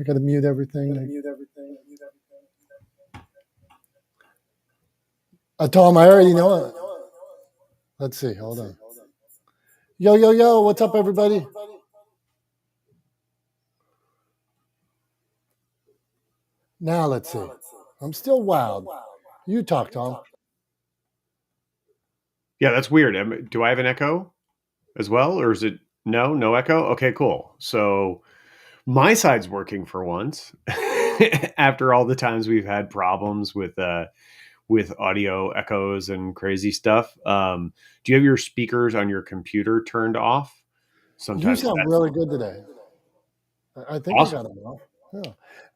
got to mute everything. Tom, I already know it. Let's see. Hold on. Yo, yo, yo. What's up, everybody? Now let's see. I'm still wild. You talk, Tom. Yeah, that's weird. Do I have an echo as well? Or is it no echo? Okay, cool. So my side's working for once after all the times we've had problems with audio echoes and crazy stuff. Do you have your speakers on your computer turned off? Sometimes you sound really good today. I think awesome. I got them off.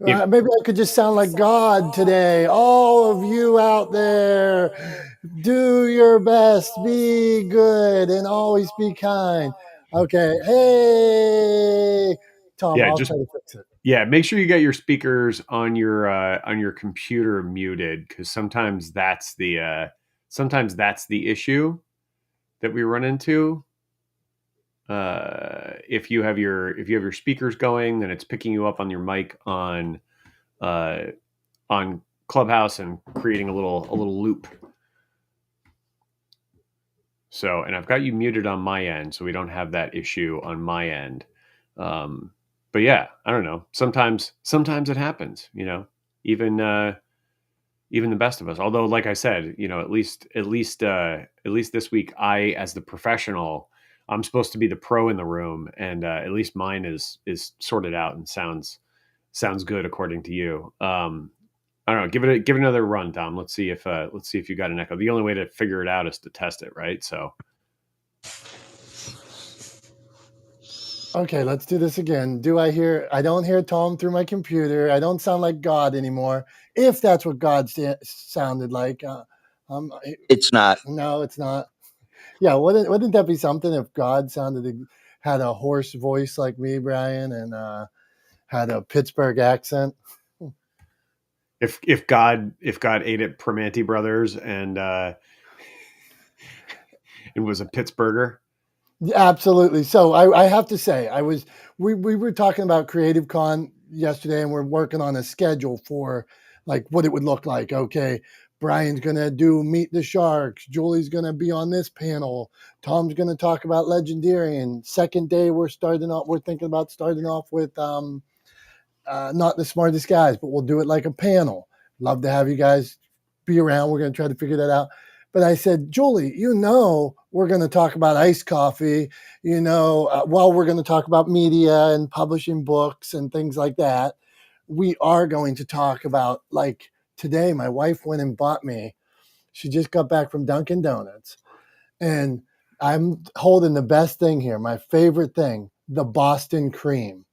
Yeah. Maybe I could just sound like God today. All of you out there, do your best, be good, and always be kind. Okay. Hey, Tom, I'll try to fix it. Yeah, make sure you get your speakers on your computer muted, because sometimes that's the issue that we run into. If you have your speakers going, then it's picking you up on your mic on Clubhouse and creating a little loop. So, and I've got you muted on my end, so we don't have that issue on my end. But yeah, I don't know. Sometimes it happens, even the best of us. Although, like I said, at least this week, I, as the professional, I'm supposed to be the pro in the room, and at least mine is sorted out and sounds good according to you. I don't know. Give it another run, Tom. Let's see if you got an echo. The only way to figure it out is to test it, right? So. Okay, let's do this again. I don't hear Tom through my computer. I don't sound like God anymore. If that's what God sounded like. It's not. No, it's not. Yeah, wouldn't that be something if God had a hoarse voice like me, Brian, and had a Pittsburgh accent? If God ate at Primanti Brothers and it was a Pittsburgher. Absolutely. So I have to say, we were talking about Creative Con yesterday, and we're working on a schedule for like what it would look like. Okay, Brian's going to do Meet the Sharks. Julie's going to be on this panel. Tom's going to talk about Legendarian. Second day, we're thinking about starting off with not the smartest guys, but we'll do it like a panel. Love to have you guys be around. We're going to try to figure that out. But I said, Julie, we're going to talk about iced coffee, while we're going to talk about media and publishing books and things like that. We are going to talk about, like today, my wife went and bought me. She just got back from Dunkin' Donuts. And I'm holding the best thing here, my favorite thing, the Boston cream.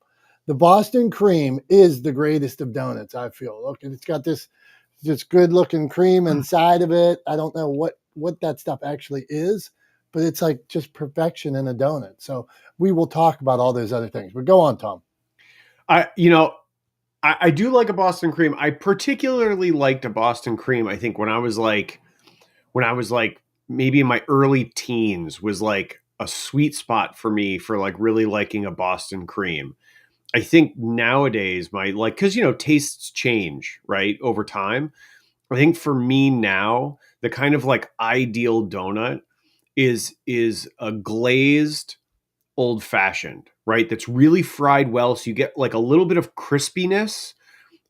The Boston cream is the greatest of donuts, I feel. Look, it's got this good looking cream inside of it. I don't know what that stuff actually is, but it's like just perfection in a donut. So we will talk about all those other things, but go on, Tom. I do like a Boston cream. I particularly liked a Boston cream. I think when I was like maybe in my early teens was like a sweet spot for me for like really liking a Boston cream. I think nowadays because tastes change, right, over time. I think for me now, the kind of like ideal donut is a glazed old fashioned, right? That's really fried well, so you get like a little bit of crispiness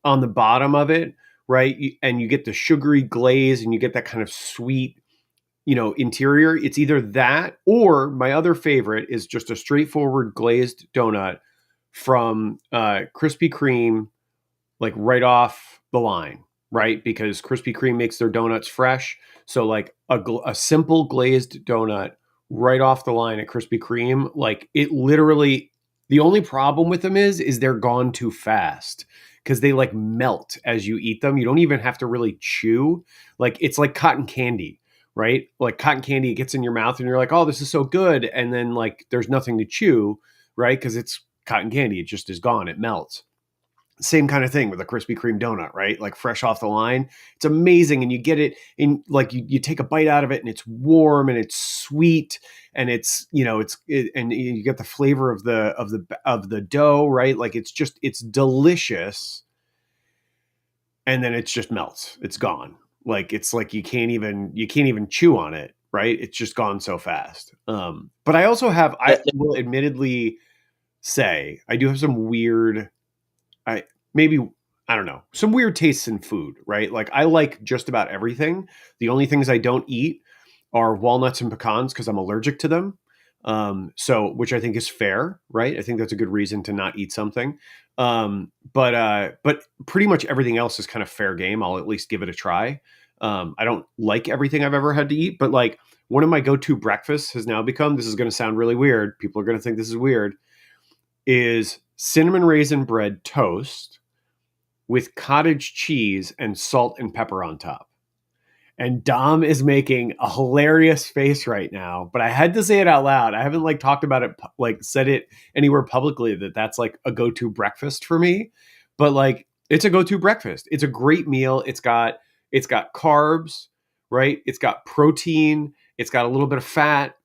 on the bottom of it, right? And you get the sugary glaze, and you get that kind of sweet, interior. It's either that, or my other favorite is just a straightforward glazed donut from Krispy Kreme, like right off the line, right? Because Krispy Kreme makes their donuts fresh. So like a simple glazed donut right off the line at Krispy Kreme, like it literally, the only problem with them is they're gone too fast because they like melt as you eat them. You don't even have to really chew. Like it's like cotton candy, right? Like cotton candy, it gets in your mouth and you're like, oh, this is so good. And then like there's nothing to chew, right? Because it's cotton candy. It just is gone. It melts. same kind of thing with a Krispy Kreme donut, right? Like fresh off the line. It's amazing. And you get it in, like, you take a bite out of it and it's warm and it's sweet and it's, and you get the flavor of the dough, right? Like it's delicious. And then it just melts. It's gone. Like, it's like you can't even chew on it, right? It's just gone so fast. But I also have, I will admittedly say, I do have some weird, some weird tastes in food, right? Like, I like just about everything. The only things I don't eat are walnuts and pecans because I'm allergic to them. So, which I think is fair, right? I think that's a good reason to not eat something. But pretty much everything else is kind of fair game. I'll at least give it a try. I don't like everything I've ever had to eat, but like, one of my go-to breakfasts has now become, this is going to sound really weird, people are going to think this is weird, is cinnamon raisin bread toast with cottage cheese and salt and pepper on top. And Dom is making a hilarious face right now, but I had to say it out loud. I haven't talked about it, said it anywhere publicly that that's like a go-to breakfast for me, but like, it's a go-to breakfast. It's a great meal. It's got carbs, right? It's got protein. It's got a little bit of fat.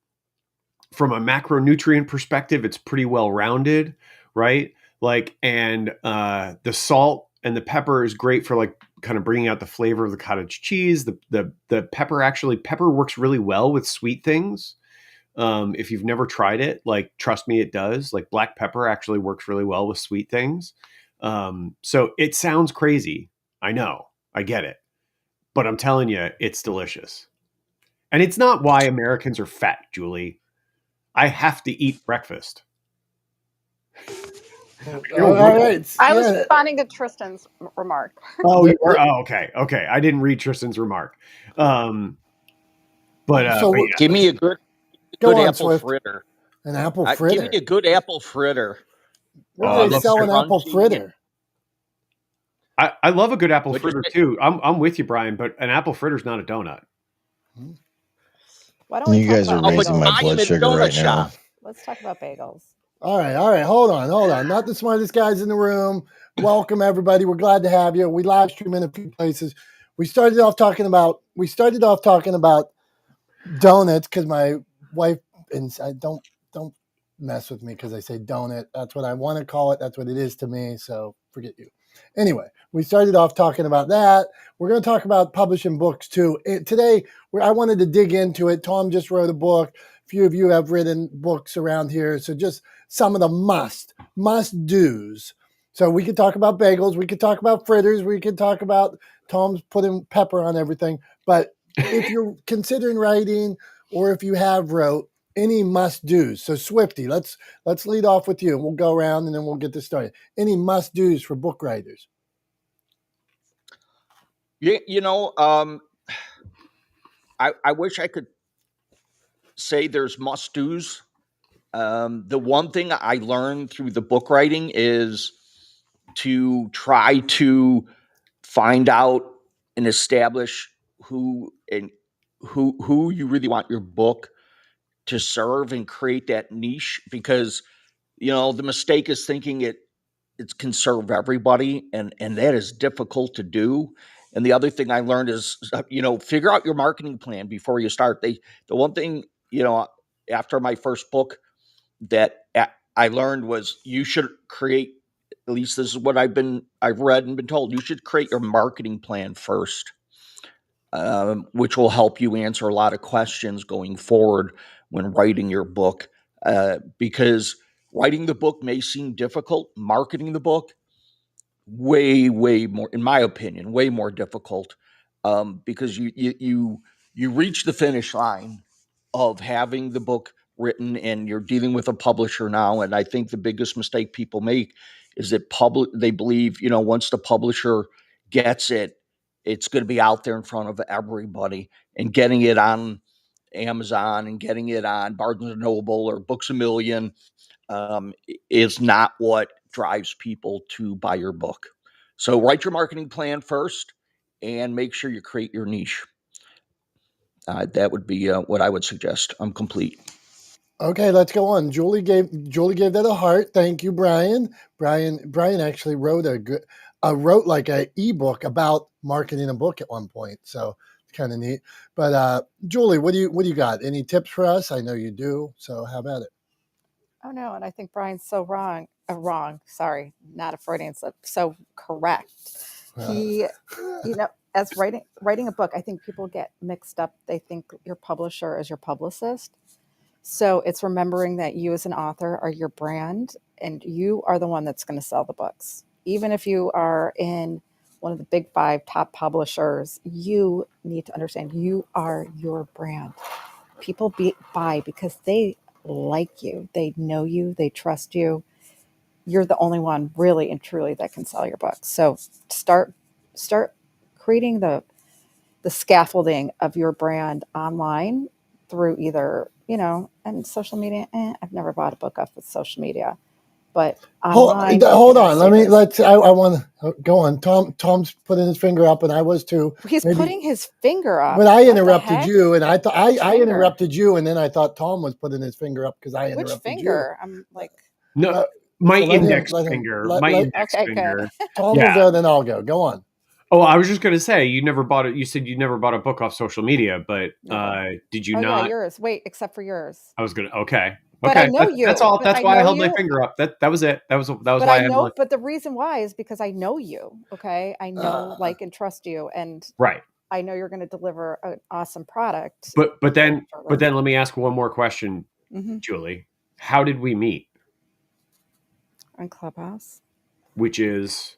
From a macronutrient perspective, it's pretty well rounded, right? Like, and the salt and the pepper is great for like kind of bringing out the flavor of the cottage cheese. The pepper works really well with sweet things. If you've never tried it, like, trust me, it does. Like, black pepper actually works really well with sweet things. So it sounds crazy. I know, I get it, but I'm telling you, it's delicious. And it's not why Americans are fat, Julie. I have to eat breakfast. All right. I was responding to Tristan's remark. Oh, you were? Oh, okay. I didn't read Tristan's remark. But yeah. Give me a good apple fritter. An apple fritter. Give me a good apple fritter. Where do they sell an apple fritter? I love a good apple fritter too. I'm with you, Brian, but an apple fritter is not a donut. Why don't we you guys are raising my blood sugar right now. Let's talk about bagels. All right. Hold on. Not the smartest guys in the room. Welcome, everybody. We're glad to have you. We live stream in a few places. We started off talking about donuts because my wife, and I don't mess with me because I say donut. That's what I want to call it. That's what it is to me. So forget you. Anyway, we started off talking about that. We're going to talk about publishing books too. Today, I wanted to dig into it. Tom just wrote a book. A few of you have written books around here. So just some of the must-dos. So we could talk about bagels. We could talk about fritters. We could talk about Tom's putting pepper on everything. But if you're considering writing, or if you have wrote, any must-dos. So Swifty, let's lead off with you. We'll go around and then we'll get this started. Any must-dos for book writers? I wish I could say there's must-dos. The one thing I learned through the book writing is to try to find out and establish who you really want your book to serve and create that niche, because the mistake is thinking it can serve everybody, and that is difficult to do. And the other thing I learned is figure out your marketing plan before you start. The one thing after my first book that I learned was you should create, at least this is what I've read and been told, you should create your marketing plan first, which will help you answer a lot of questions going forward when writing your book, because writing the book may seem difficult. Marketing the book, way more, in my opinion, way more difficult, because you reach the finish line of having the book written and you're dealing with a publisher now. And I think the biggest mistake people make is that they believe, once the publisher gets it, it's going to be out there in front of everybody, and getting it on Amazon and getting it on Barnes & Noble or Books A Million is not what drives people to buy your book. So write your marketing plan first and make sure you create your niche. That would be what I would suggest. I'm complete. Okay, let's go on. Julie gave that a heart. Thank you, Brian. Brian actually wrote wrote like a ebook about marketing a book at one point. So it's kind of neat. But Julie, what do you got? Any tips for us? I know you do. So how about it? Oh no, and I think Brian's so wrong. Sorry, not a Freudian slip. So correct. He, as writing a book, I think people get mixed up. They think your publisher is your publicist. So it's remembering that you as an author are your brand and you are the one that's going to sell the books. Even if you are in one of the big 5 top publishers, you need to understand you are your brand. People buy because they like you, they know you, they trust you. You're the only one really and truly that can sell your books. So start creating the scaffolding of your brand online through either, and social media. I've never bought a book off with social media, but online. Hold on. I want to go on. Tom's putting his finger up, and I was too. He's putting his finger up. But I interrupted you, and I thought I interrupted you, and then I thought Tom was putting his finger up because I interrupted you. Which finger? I'm like, no, my index finger. My index finger. Tom will go, then I'll go. Go on. Oh, I was just going to say, you never bought it. You said you never bought a book off social media, but did you not? Yeah, yours. Wait, except for yours. I was going to. Okay. But I know you. That's all. That's why I held my finger up. That was it. That was why I know. But the reason why is because I know you. Okay, I know, like, and trust you, and right. I know you're going to deliver an awesome product. But then let me ask one more question, Julie. How did we meet? On Clubhouse. Which is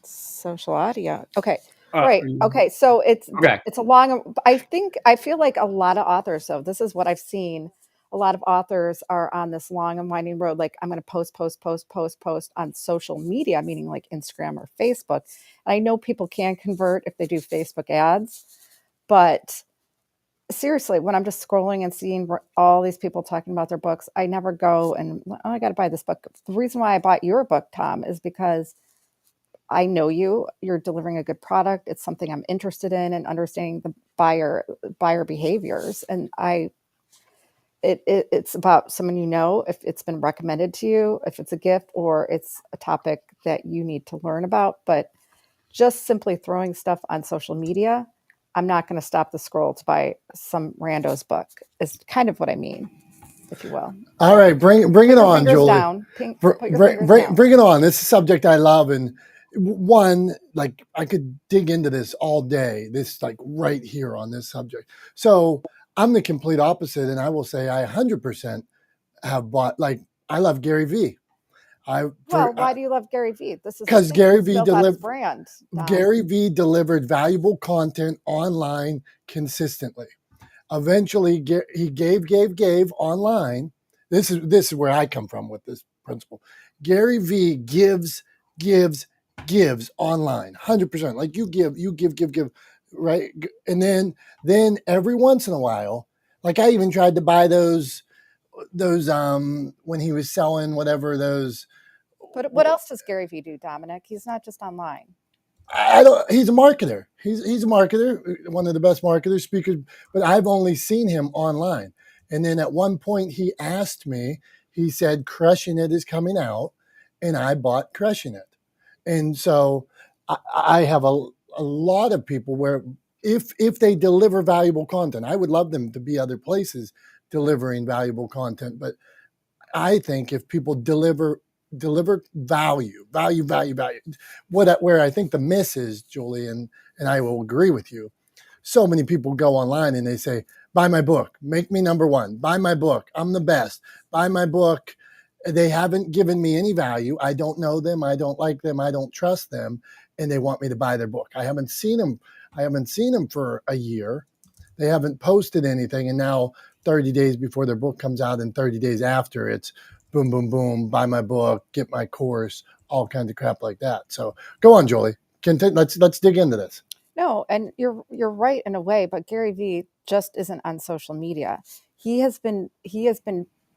social audio. Okay. Right. Okay. So it's a long, I feel like a lot of authors, so this is what I've seen. A lot of authors are on this long and winding road. Like, I'm going to post on social media, meaning like Instagram or Facebook. And I know people can convert if they do Facebook ads, but seriously, when I'm just scrolling and seeing all these people talking about their books, I never go and, I got to buy this book. The reason why I bought your book, Tom, is because I know you're delivering a good product. It's something I'm interested in and understanding the buyer behaviors. And it's about someone, if it's been recommended to you, if it's a gift or it's a topic that you need to learn about. But just simply throwing stuff on social media, I'm not going to stop the scroll to buy some rando's book, is kind of what I mean, if you will. All right, bring it on, Julie. Bring it on. This is a subject I love, and one, like, I could dig into this all day. This, like, right here on this subject. So I'm the complete opposite, and I will say I 100% have bought. Like, I love Gary Vee. Why do you love Gary Vee? This is because Gary Vee delivered brand. Gary Vee delivered valuable content online consistently. Eventually, he gave online. This is where I come from with this principle. Gary Vee gives online, 100%. Like, you give, right? And then every once in a while, like, I even tried to buy those when he was selling whatever those. But what else does Gary Vee do, Dominic? He's not just online. He's a marketer. He's a marketer, one of the best marketers, speakers, but I've only seen him online. And then at one point he asked me, he said, Crushing It is coming out. And I bought Crushing It. And so I have a lot of people where if they deliver valuable content, I would love them to be other places delivering valuable content. But I think if people deliver value, where I think the miss is, Julie, and I will agree with you. So many people go online and they say, buy my book, make me number one, buy my book, I'm the best, buy my book. They haven't given me any value. I don't know them. I don't like them. I don't trust them. And they want me to buy their book. I haven't seen them for a year. They haven't posted anything. And now 30 days before their book comes out and 30 days after, it's boom, boom, boom, buy my book, get my course, all kinds of crap like that. So go on, Julie. Let's dig into this. No, and you're right in a way, but Gary Vee just isn't on social media. He has been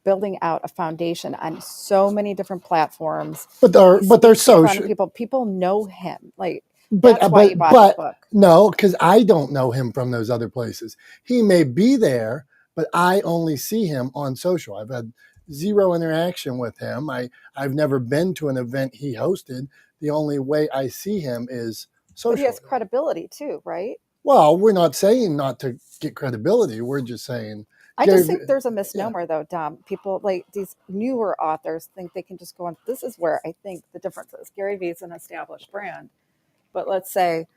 building out a foundation on so many different platforms. But they're social. People know him. Like, that's why you bought his book. No, because I don't know him from those other places. He may be there, but I only see him on social. I've had zero interaction with him. I've never been to an event he hosted. The only way I see him is social. But he has credibility too, right? Well, we're not saying not to get credibility. We're just saying. I just think there's a misnomer though, Dom. People like these newer authors think they can just go on. This is where I think the difference is. Gary Vee's an established brand. But let's say,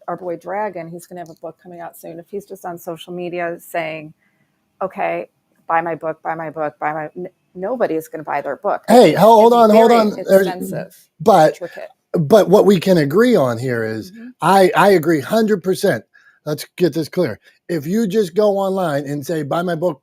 our boy Dragon, he's going to have a book coming out soon. If he's just on social media saying, okay, buy my book, nobody is going to buy their book. Hey, hold on. Expensive, intricate. But what we can agree on here is I agree 100%. Let's get this clear. If you just go online and say, buy my book,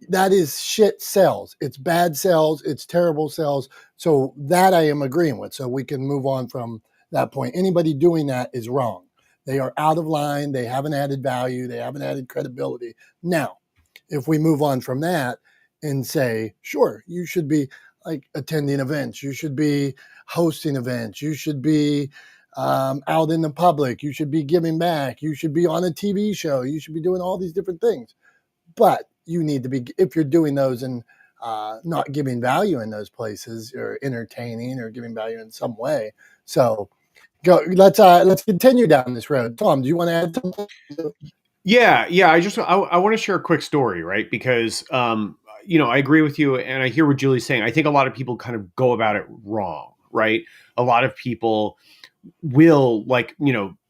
that is shit sales. It's bad sales. It's terrible sales. So that I am agreeing with. So we can move on from that point. Anybody doing that is wrong. They are out of line. They haven't added value. They haven't added credibility. Now, if we move on from that and say, sure, you should be like attending events. You should be hosting events. You should be out in the public. You should be giving back. You should be on a TV show. You should be doing all these different things. But you need to be, if you're doing those and not giving value in those places or entertaining or giving value in some way. So let's continue down this road. Tom, do you want to add something? Yeah. I want to share a quick story, right? Because, I agree with you and I hear what Julie's saying. I think a lot of people kind of go about it wrong, right? A lot of people will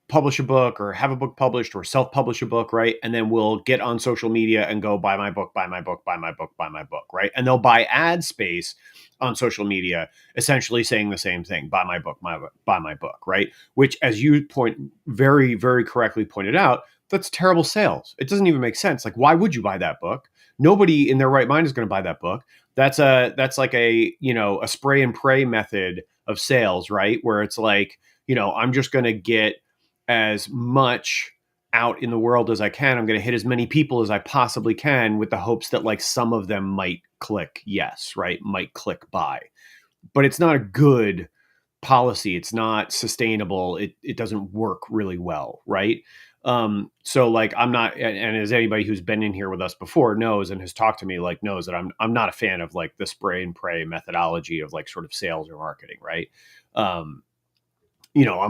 publish a book or have a book published or self-publish a book, right? And then we'll get on social media and go buy my book, right? And they'll buy ad space on social media, essentially saying the same thing, buy my book, buy my book, right? Which, as you very, very correctly pointed out, that's terrible sales. It doesn't even make sense. Like, why would you buy that book? Nobody in their right mind is going to buy that book. That's like a spray and pray method of sales, right? Where it's like, I'm just going to get as much out in the world as I can. I'm going to hit as many people as I possibly can with the hopes that like some of them might click yes, right? Might click buy. But it's not a good policy. It's not sustainable. It doesn't work really well, right? So like I'm not, and as anybody who's been in here with us before knows and has talked to me knows that I'm not a fan of like the spray and pray methodology of like sort of sales or marketing, right? I'm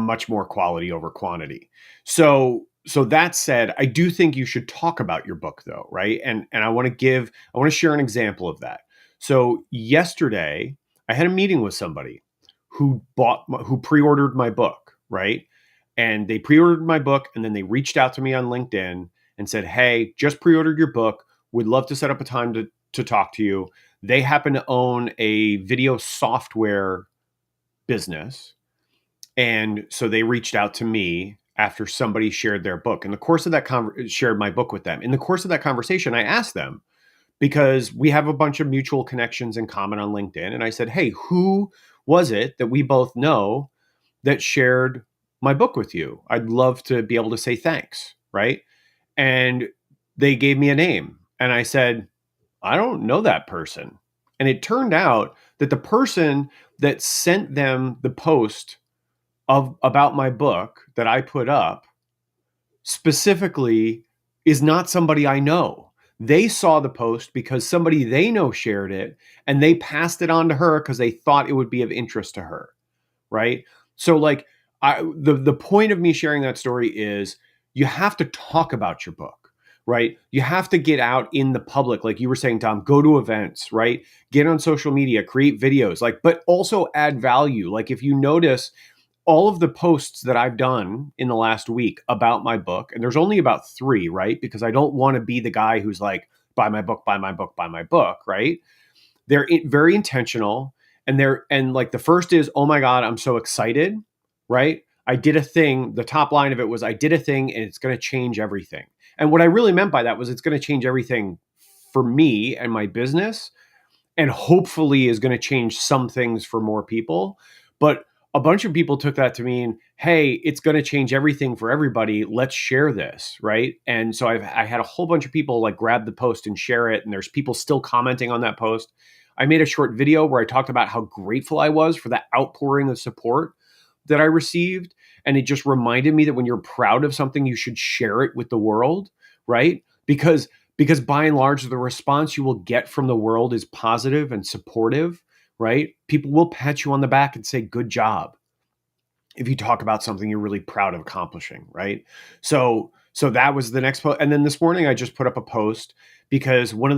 much more quality over quantity. So that said, I do think you should talk about your book though, right? And I want to share an example of that. So yesterday I had a meeting with somebody who pre-ordered my book, right? And they pre-ordered my book and then they reached out to me on LinkedIn and said, hey, just pre-ordered your book. Would love to set up a time to talk to you. They happen to own a video software business. And so they reached out to me after somebody shared their book. In the course of that shared my book with them. In the course of that conversation, I asked them, because we have a bunch of mutual connections in common on LinkedIn. And I said, hey, who was it that we both know that shared my book with you? I'd love to be able to say thanks, right? And they gave me a name. And I said, I don't know that person. And it turned out that the person that sent them the post about my book that I put up specifically is not somebody I know. They saw the post because somebody they know shared it and they passed it on to her because they thought it would be of interest to her, right? So like the point of me sharing that story is you have to talk about your book, right? You have to get out in the public. Like you were saying, Tom, go to events, right? Get on social media, create videos, but also add value. Like if you notice all of the posts that I've done in the last week about my book, and there's only about 3, right? Because I don't want to be the guy who's like, buy my book, right? They're very intentional. And like the first is, oh my God, I'm so excited, right? I did a thing. The top line of it was, I did a thing and it's going to change everything. And what I really meant by that was it's going to change everything for me and my business, and hopefully is going to change some things for more people. But a bunch of people took that to mean, hey, it's going to change everything for everybody. Let's share this, right? And so I had a whole bunch of people like grab the post and share it. And there's people still commenting on that post. I made a short video where I talked about how grateful I was for that outpouring of support that I received. And it just reminded me that when you're proud of something, you should share it with the world, right? because by and large, the response you will get from the world is positive and supportive, right? People will pat you on the back and say, good job, if you talk about something you're really proud of accomplishing, right? So that was the next post. And then this morning I just put up a post because one of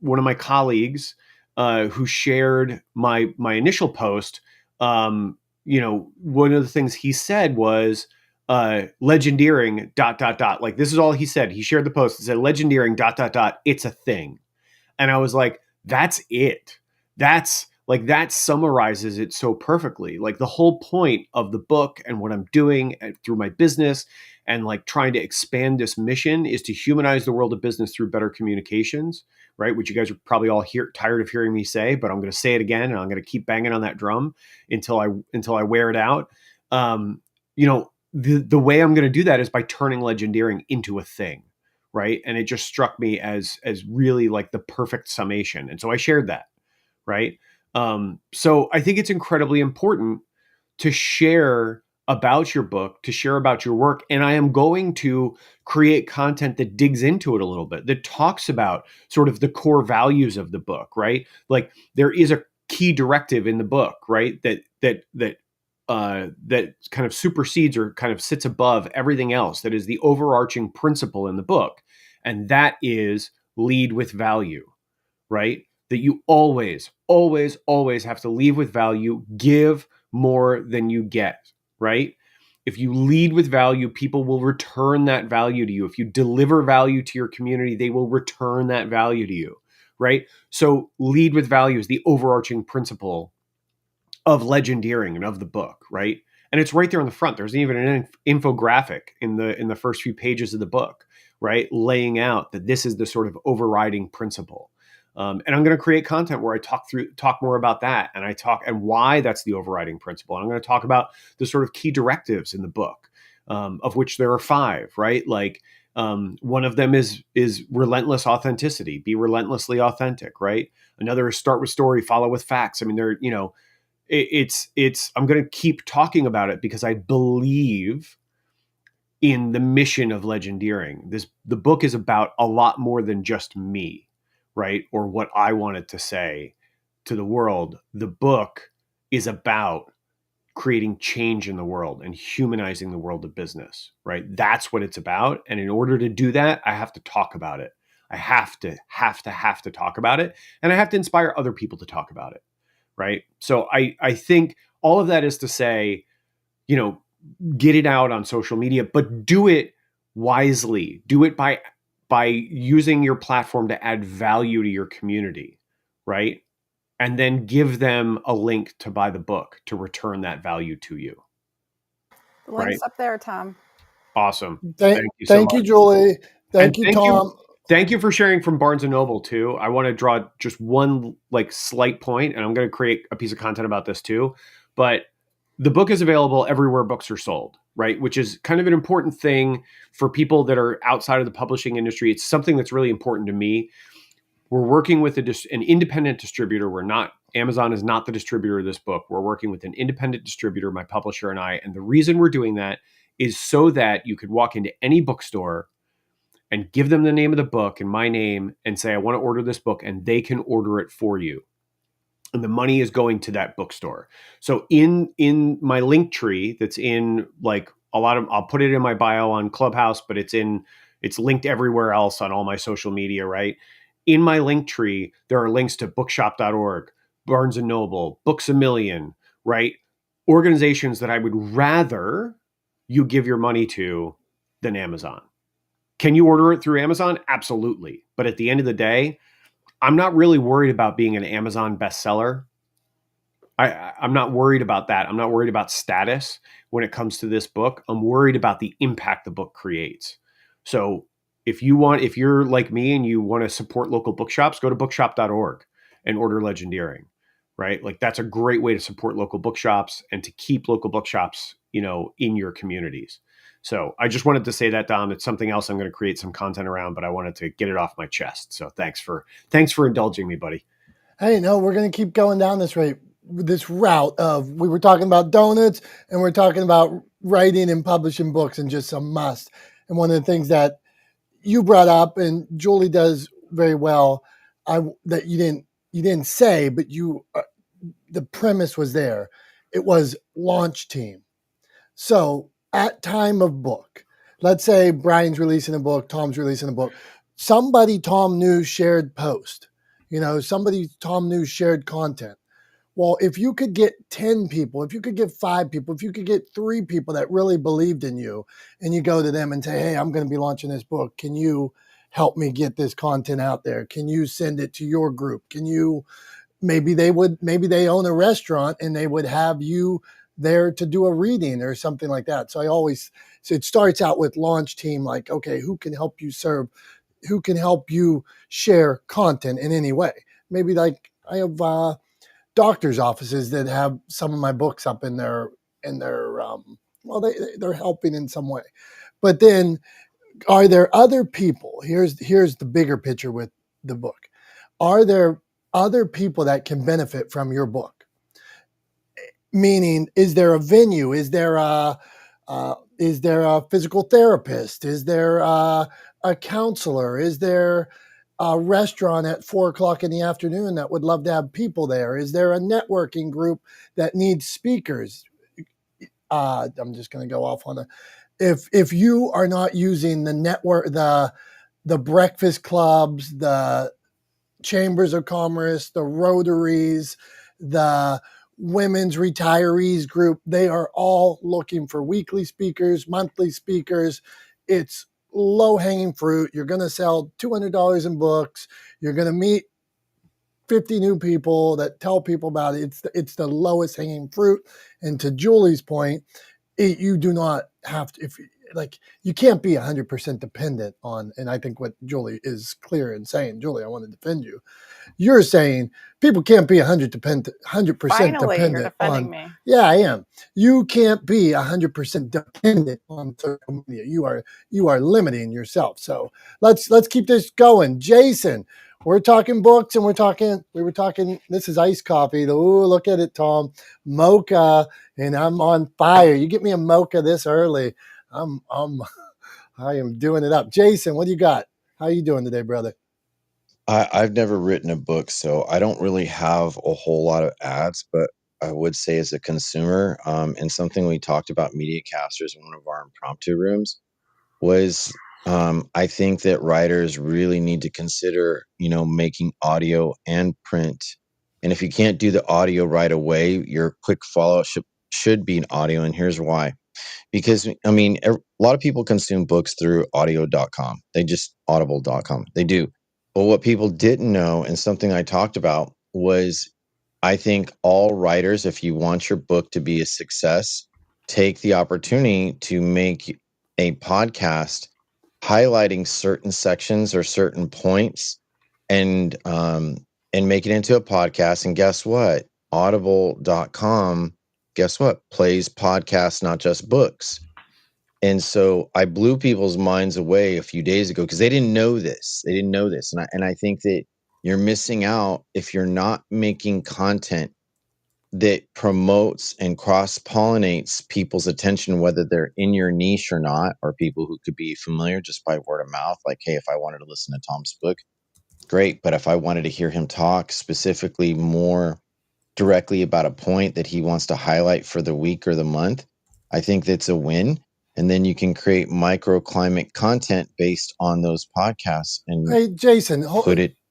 my colleagues who shared my initial post, one of the things he said was legendeering ... Like, this is all he said. He shared the post. He said legendeering ... It's a thing. And I was like, that's it. That summarizes it so perfectly. Like, the whole point of the book and what I'm doing through my business and like trying to expand this mission is to humanize the world of business through better communications, right? Which you guys are probably all tired of hearing me say, but I'm going to say it again, and I'm going to keep banging on that drum until I wear it out. The way I'm going to do that is by turning legendeering into a thing. Right. And it just struck me as really like the perfect summation. And so I shared that. Right. So I think it's incredibly important to share about your book, to share about your work. And I am going to create content that digs into it a little bit, that talks about sort of the core values of the book. Right. Like, there is a key directive in the book, right, that kind of supersedes or kind of sits above everything else. That is the overarching principle in the book. And that is lead with value, right? That you always, always, always have to lead with value, give more than you get, right? If you lead with value, people will return that value to you. If you deliver value to your community, they will return that value to you, right? So lead with value is the overarching principle of legendeering and of the book, right? And it's right there on the front. There's even an infographic in the first few pages of the book, right, laying out that this is the sort of overriding principle. And I'm going to create content where I talk more about that, and why that's the overriding principle. And I'm going to talk about the sort of key directives in the book, of which there are 5, right? Like, one of them is relentless authenticity. Be relentlessly authentic, right? Another is start with story, follow with facts. I mean, I'm going to keep talking about it because I believe in the mission of legendeering. The book is about a lot more than just me, right? Or what I wanted to say to the world. The book is about creating change in the world and humanizing the world of business, right? That's what it's about. And in order to do that, I have to talk about it. I have to talk about it. And I have to inspire other people to talk about it. Right. So I think all of that is to say, get it out on social media, but do it wisely. Do it by using your platform to add value to your community. Right. And then give them a link to buy the book to return that value to you. The link's up there, Tom. Awesome. Thank you, Julie. Thank you, Tom. Thank you for sharing from Barnes & Noble too. I want to draw just one slight point, and I'm going to create a piece of content about this too. But the book is available everywhere books are sold, right? Which is kind of an important thing for people that are outside of the publishing industry. It's something that's really important to me. We're working with an independent distributor. Amazon is not the distributor of this book. We're working with an independent distributor, my publisher and I. And the reason we're doing that is so that you could walk into any bookstore and give them the name of the book and my name and say, I want to order this book, and they can order it for you. And the money is going to that bookstore. So in my link tree, that's in I'll put it in my bio on Clubhouse, but it's linked everywhere else on all my social media, right? In my link tree, there are links to bookshop.org, Barnes & Noble, Books A Million, right? Organizations that I would rather you give your money to than Amazon. Can you order it through Amazon? Absolutely. But at the end of the day, I'm not really worried about being an Amazon bestseller. I'm not worried about that. I'm not worried about status when it comes to this book. I'm worried about the impact the book creates. So if you're like me and you want to support local bookshops, go to bookshop.org and order legendeering, right? Like, that's a great way to support local bookshops and to keep local bookshops, in your communities. So I just wanted to say that, Dom. It's something else I'm going to create some content around, but I wanted to get it off my chest. So thanks for indulging me, buddy. Hey, no, we're going to keep going down this route of, we were talking about donuts and we're talking about writing and publishing books and just a must. And one of the things that, you brought up, and Julie does very well, that you didn't say, but the premise was there. It was launch team. So at time of book, let's say Brian's releasing a book, Tom's releasing a book. Somebody Tom knew shared post. Somebody Tom knew shared content. Well, if you could get 10 people, if you could get 5 people, if you could get 3 people that really believed in you, and you go to them and say, hey, I'm going to be launching this book. Can you help me get this content out there? Can you send it to your group? Can you, maybe they own a restaurant and they would have you there to do a reading or something like that. So it starts out with launch team, like, okay, who can help you serve? Who can help you share content in any way? Maybe like I have, doctor's offices that have some of my books up in their they're helping in some way. But then, are there other people? Here's the bigger picture with the book. Are there other people that can benefit from your book? Meaning, is there a venue? Is there a physical therapist? Is there a counselor? Is there a restaurant at 4:00 in the afternoon that would love to have people there? Is there a networking group that needs speakers? I'm just going to go off on if you are not using the network, the breakfast clubs, the chambers of commerce, the Rotaries, the women's retirees group, they are all looking for weekly speakers, monthly speakers. It's low hanging fruit. You're going to sell $200 in books. You're going to meet 50 new people that tell people about it. It's the lowest hanging fruit. And to Julie's point, you do not have to, you can't be 100% dependent on, and I think what Julie is clear in saying, Julie, I want to defend you. You're saying people can't be 100% Finally, dependent you're defending on me. Yeah, I am. You can't be 100% dependent on social media. You are limiting yourself. So let's keep this going. Jason, we're talking books, and we were talking, this is iced coffee. Ooh, look at it, Tom. Mocha, and I'm on fire. You get me a mocha this early, I am doing it up. Jason, what do you got? How are you doing today, brother? I've never written a book, so I don't really have a whole lot of ads, but I would say as a consumer, and something we talked about media casters in one of our impromptu rooms was, I think that writers really need to consider, making audio and print. And if you can't do the audio right away, your quick follow-up should be an audio. And here's why. Because, a lot of people consume books through audio.com. They just audible.com. They do. But what people didn't know, and something I talked about, was I think all writers, if you want your book to be a success, take the opportunity to make a podcast highlighting certain sections or certain points, and make it into a podcast. And guess what? Audible.com, guess what? Plays podcasts, not just books. And so I blew people's minds away a few days ago because they didn't know this. And I think that you're missing out if you're not making content that promotes and cross-pollinates people's attention, whether they're in your niche or not, or people who could be familiar just by word of mouth. Like, hey, if I wanted to listen to Tom's book, great. But if I wanted to hear him talk specifically more directly about a point that he wants to highlight for the week or the month, I think that's a win. And then you can create microclimate content based on those podcasts and Hey, Jason,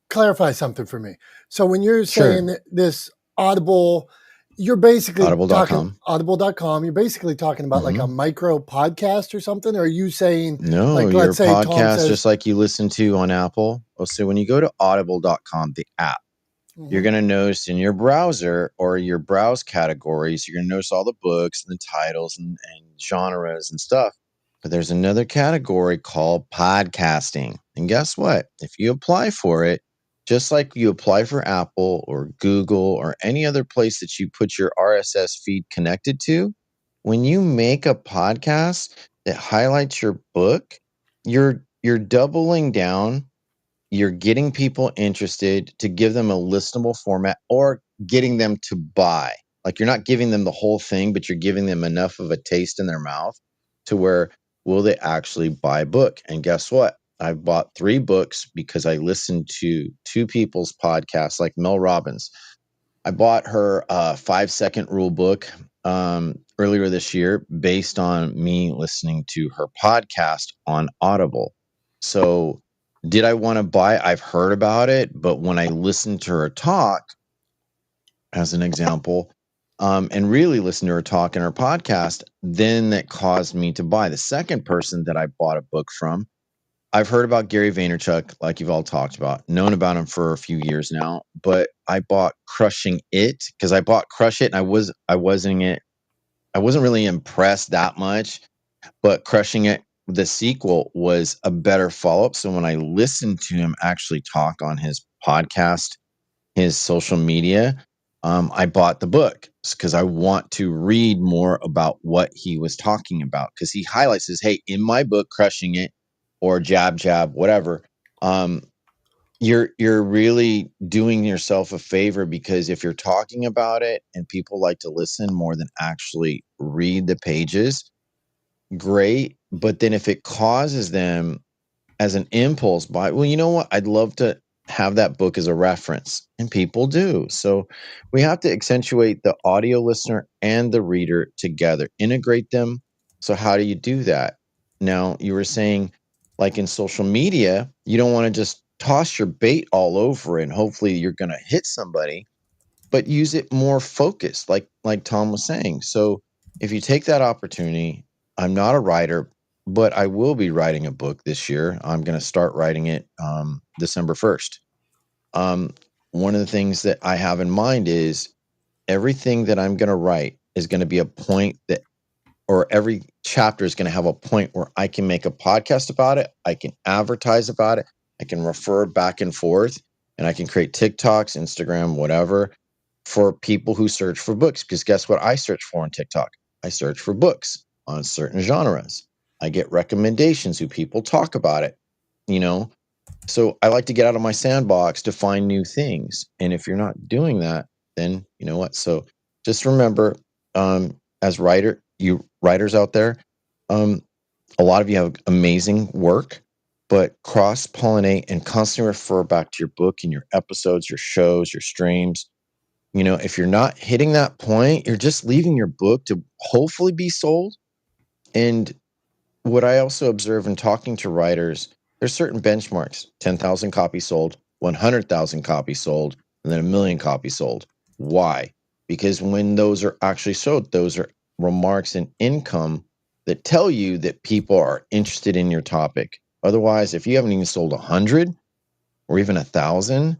clarify something for me. So when you're saying this Audible, you're basically talking audible.com. You're basically talking about like a micro podcast or something. Or are you saying, no, like, your let's say Tom podcast, says, just like you listen to on Apple. So when you go to audible.com, the app, you're going to notice in your browser or your browse categories, you're going to notice all the books and the titles and genres and stuff. But there's another category called podcasting. And guess what? If you apply for it, just like you apply for Apple or Google or any other place that you put your RSS feed connected to, when you make a podcast that highlights your book, you're doubling down. You're getting people interested to give them a listenable format or getting them to buy. Like, you're not giving them the whole thing, but you're giving them enough of a taste in their mouth to where will they actually buy a book? And guess what? I've bought 3 books because I listened to 2 people's podcasts, like Mel Robbins. I bought her 5-second rule book earlier this year based on me listening to her podcast on Audible. So did I want to buy it? I've heard about it, but when I listened to her talk, as an example, and really listened to her talk in her podcast, then that caused me to buy. The second person that I bought a book from, I've heard about Gary Vaynerchuk, like you've all talked about, known about him for a few years now, but I bought Crushing It because I bought Crush It and I wasn't really impressed that much, but Crushing It, the sequel, was a better follow-up. So when I listened to him actually talk on his podcast, his social media, I bought the book because I want to read more about what he was talking about, because he highlights this, hey, in my book, Crushing It, or Jab, Jab, whatever, you're really doing yourself a favor, because if you're talking about it and people like to listen more than actually read the pages, great. But then if it causes them as an impulse buy, well, you know what? I'd love to have that book as a reference, and people do. So we have to accentuate the audio listener and the reader together, integrate them. So how do you do that? Now, you were saying, like in social media, you don't want to just toss your bait all over and hopefully you're going to hit somebody, but use it more focused, like Tom was saying. So if you take that opportunity, I'm not a writer, but I will be writing a book this year. I'm going to start writing it December 1st. One of the things that I have in mind is everything that I'm going to write is going to be a point that, or every chapter is going to have a point where I can make a podcast about it. I can advertise about it. I can refer back and forth, and I can create TikToks, Instagram, whatever, for people who search for books. Because guess what I search for on TikTok? I search for books on certain genres. I get recommendations who people talk about it, you know? So I like to get out of my sandbox to find new things. And if you're not doing that, then you know what? So just remember, as you writers out there, a lot of you have amazing work, but cross-pollinate and constantly refer back to your book and your episodes, your shows, your streams. You know, if you're not hitting that point, you're just leaving your book to hopefully be sold. And what I also observe in talking to writers, there's certain benchmarks: 10,000 copies sold, 100,000 copies sold, and then 1,000,000 copies sold. Why? Because when those are actually sold, those are remarks and income that tell you that people are interested in your topic. Otherwise, if you haven't even sold 100 or even 1,000,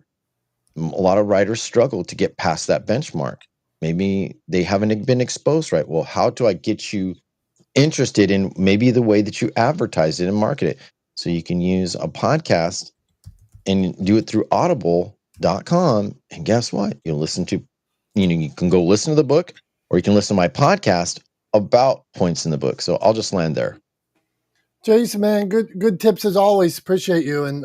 a lot of writers struggle to get past that benchmark. Maybe they haven't been exposed right. Well, how do I get you interested in maybe the way that you advertise it and market it? So you can use a podcast and do it through audible.com. And guess what? You'll listen to, you can go listen to the book, or you can listen to my podcast about points in the book. So I'll just land there. Jason, man, good tips as always. Appreciate you. And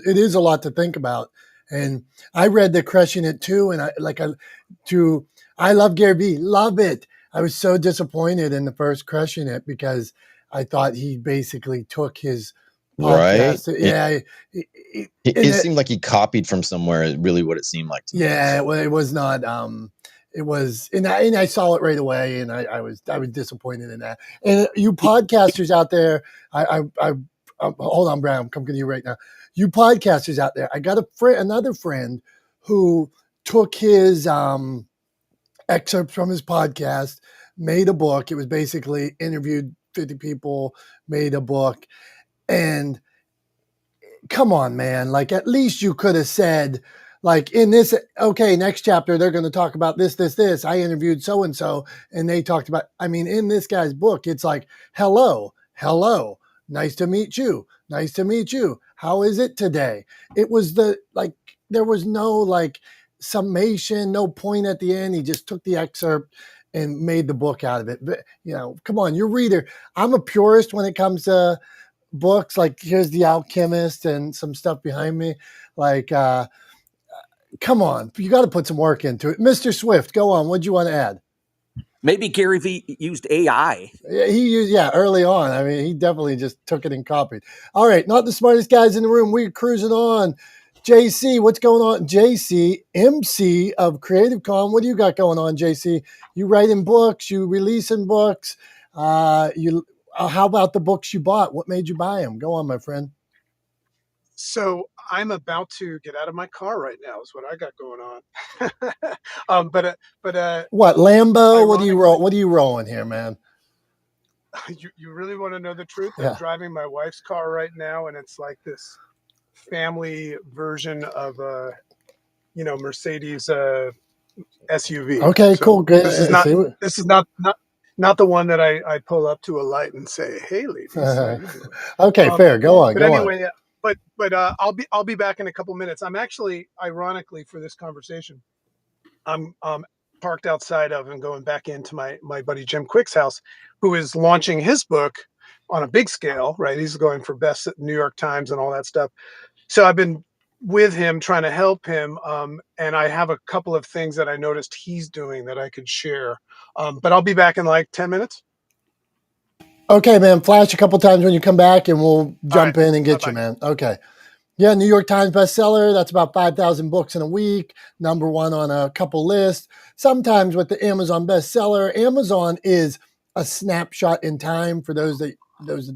it is a lot to think about. And I read the Crushing It too. And I love Gary Vee, love it. I was so disappointed in the first Crushing It because I thought he basically took his podcast. Right. Yeah. It seemed like he copied from somewhere, really what it seemed like to me. Yeah, it was not. It was, and I saw it right away, and I was disappointed in that. And you podcasters out there, I hold on, Brown, I'm coming to you right now. You podcasters out there, I got another friend who took his excerpts from his podcast, made a book. It was basically interviewed 50 people, made a book, and come on, man. Like, at least you could have said, like, in this, okay, next chapter, they're going to talk about this. I interviewed so-and-so, and they talked about, I mean, in this guy's book, it's like, hello, nice to meet you. How is it today? It was there was no, like, summation, no point at the end. He just took the excerpt and made the book out of it. But, come on, your reader. I'm a purist when it comes to books. Like, here's The Alchemist and some stuff behind me. Like, come on, you got to put some work into it. Mr. Swift, go on. What'd you want to add? Maybe Gary Vee used AI. He used, early on. I mean, he definitely just took it and copied. All right, not the smartest guys in the room. We're cruising on. JC, what's going on? JC, MC of Creative Con. What do you got going on, JC? You writing books? You releasing books? How about the books you bought? What made you buy them? Go on, my friend. So I'm about to get out of my car right now is what I got going on. What, Lambo? What ironically- are you rolling here, man? You really want to know the truth? Yeah. I'm driving my wife's car right now, and it's like this family version of a, Mercedes SUV. Okay, So cool. Good. This is not the one that I pull up to a light and say, "Hey, ladies." How you doing? Okay, fair. Go on. But anyway, I'll be back in a couple minutes. I'm actually, ironically, for this conversation, I'm parked outside of and going back into my buddy Jim Quick's house, who is launching his book on a big scale, right? He's going for best at New York Times and all that stuff. So I've been with him trying to help him. And I have a couple of things that I noticed he's doing that I could share. But I'll be back in like 10 minutes. Okay, man. Flash a couple times when you come back and we'll jump in and get you, man. Okay. Yeah, New York Times bestseller. That's about 5,000 books in a week. Number one on a couple lists. Sometimes with the Amazon bestseller, Amazon is a snapshot in time for those that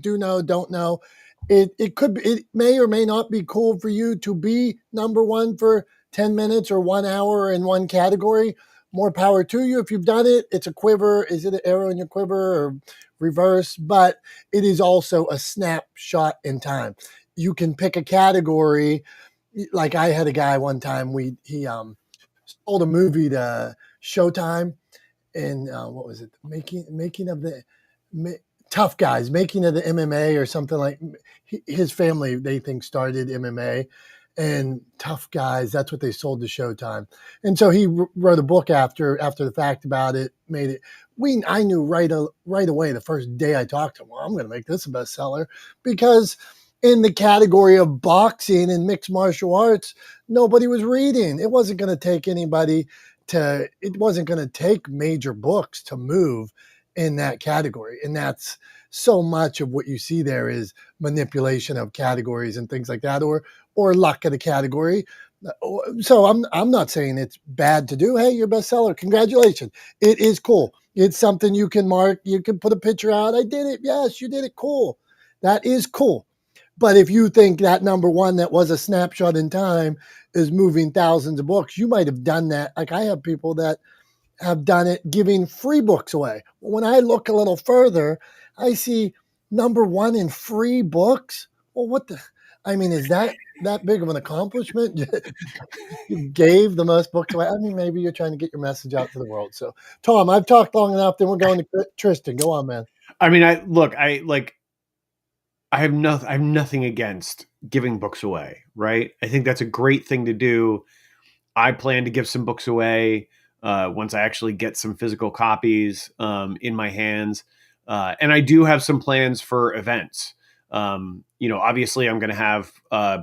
do know, don't know. It may or may not be cool for you to be number one for 10 minutes or 1 hour in one category. More power to you. If you've done it, it's a quiver. Is it an arrow in your quiver or reverse? But it is also a snapshot in time. You can pick a category. Like I had a guy one time, he sold a movie to Showtime, and what was it? Making of the Tough Guys, making of the MMA or something like. His family, they think, started MMA, and Tough Guys. That's what they sold to Showtime, and so he wrote a book after the fact about it. Made it. I knew right away the first day I talked to him. Well, I'm going to make this a bestseller because in the category of boxing and mixed martial arts, nobody was reading. It wasn't going to take it wasn't going to take major books to move in that category. And that's so much of what you see there is manipulation of categories and things like that, or luck of the category. So I'm not saying it's bad to do. Hey, you're a bestseller. Congratulations. It is cool. It's something you can mark. You can put a picture out. I did it. Yes, you did it. Cool. That is cool. But if you think that number one that was a snapshot in time is moving thousands of books, you might have done that. Like I have people that have done it giving free books away. When I look a little further, I see number one in free books. Well, is that big of an accomplishment? You gave the most books away. I mean, maybe you're trying to get your message out to the world. So, Tom, I've talked long enough. Then we're going to Tristan. Go on, man. I mean, I have nothing against giving books away, right? I think that's a great thing to do. I plan to give some books away once I actually get some physical copies in my hands. And I do have some plans for events. Obviously I'm going to have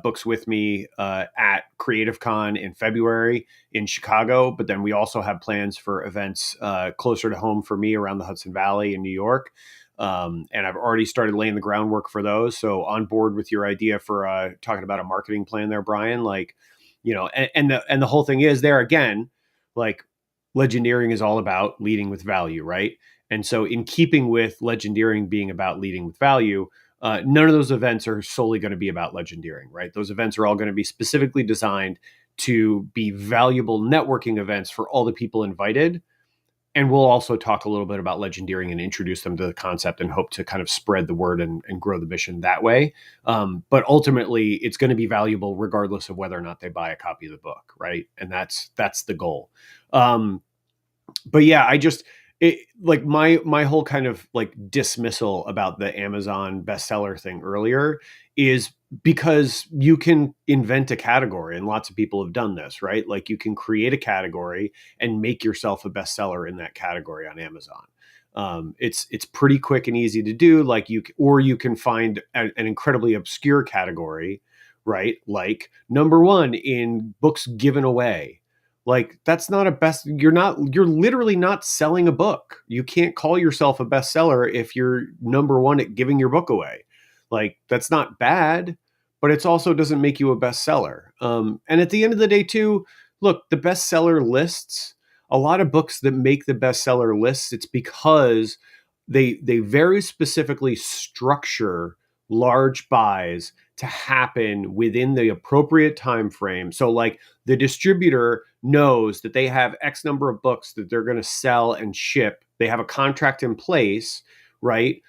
books with me at Creative Con in February in Chicago, but then we also have plans for events closer to home for me around the Hudson Valley in New York. And I've already started laying the groundwork for those. So on board with your idea for talking about a marketing plan there, Brian, and the whole thing is there again, like legendeering is all about leading with value, right? And so in keeping with legendeering being about leading with value, none of those events are solely going to be about legendeering, right? Those events are all going to be specifically designed to be valuable networking events for all the people invited. And we'll also talk a little bit about legendeering and introduce them to the concept and hope to kind of spread the word and grow the mission that way. But ultimately, it's going to be valuable regardless of whether or not they buy a copy of the book, right? And that's the goal. But yeah, my whole kind of like dismissal about the Amazon bestseller thing earlier is because you can invent a category, and lots of people have done this, right? Like you can create a category and make yourself a bestseller in that category on Amazon. It's pretty quick and easy to do. You can find an incredibly obscure category, right? Like number one in books given away, Like, that's not a best, you're literally not selling a book. You can't call yourself a bestseller if you're number one at giving your book away. Like, that's not bad, but it also doesn't make you a bestseller. And at the end of the day too, look, the bestseller lists, a lot of books that make the bestseller lists, it's because they very specifically structure large buys to happen within the appropriate time frame. So like the distributor knows that they have X number of books that they're going to sell and ship. They have a contract in place, right?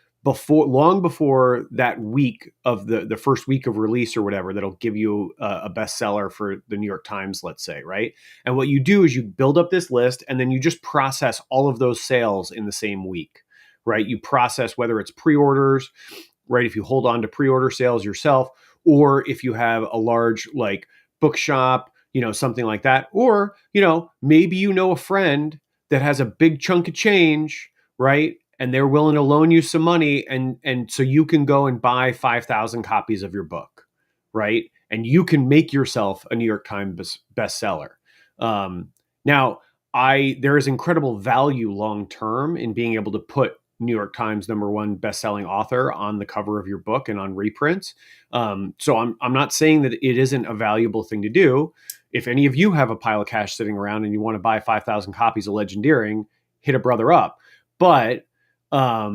Long before that week of the first week of release or whatever, that'll give you a bestseller for the New York Times, let's say, right? And what you do is you build up this list and then you just process all of those sales in the same week, right? You process whether it's pre-orders, right? If you hold on to pre-order sales yourself, or if you have a large like bookshop, something like that, or, maybe a friend that has a big chunk of change, right? And they're willing to loan you some money. And so you can go and buy 5,000 copies of your book, right? And you can make yourself a New York Times bestseller. Now, there is incredible value long-term in being able to put New York Times #1 best-selling author on the cover of your book and on reprints. So I'm not saying that it isn't a valuable thing to do. If any of you have a pile of cash sitting around and you want to buy 5,000 copies of Legendeering, hit a brother up. But I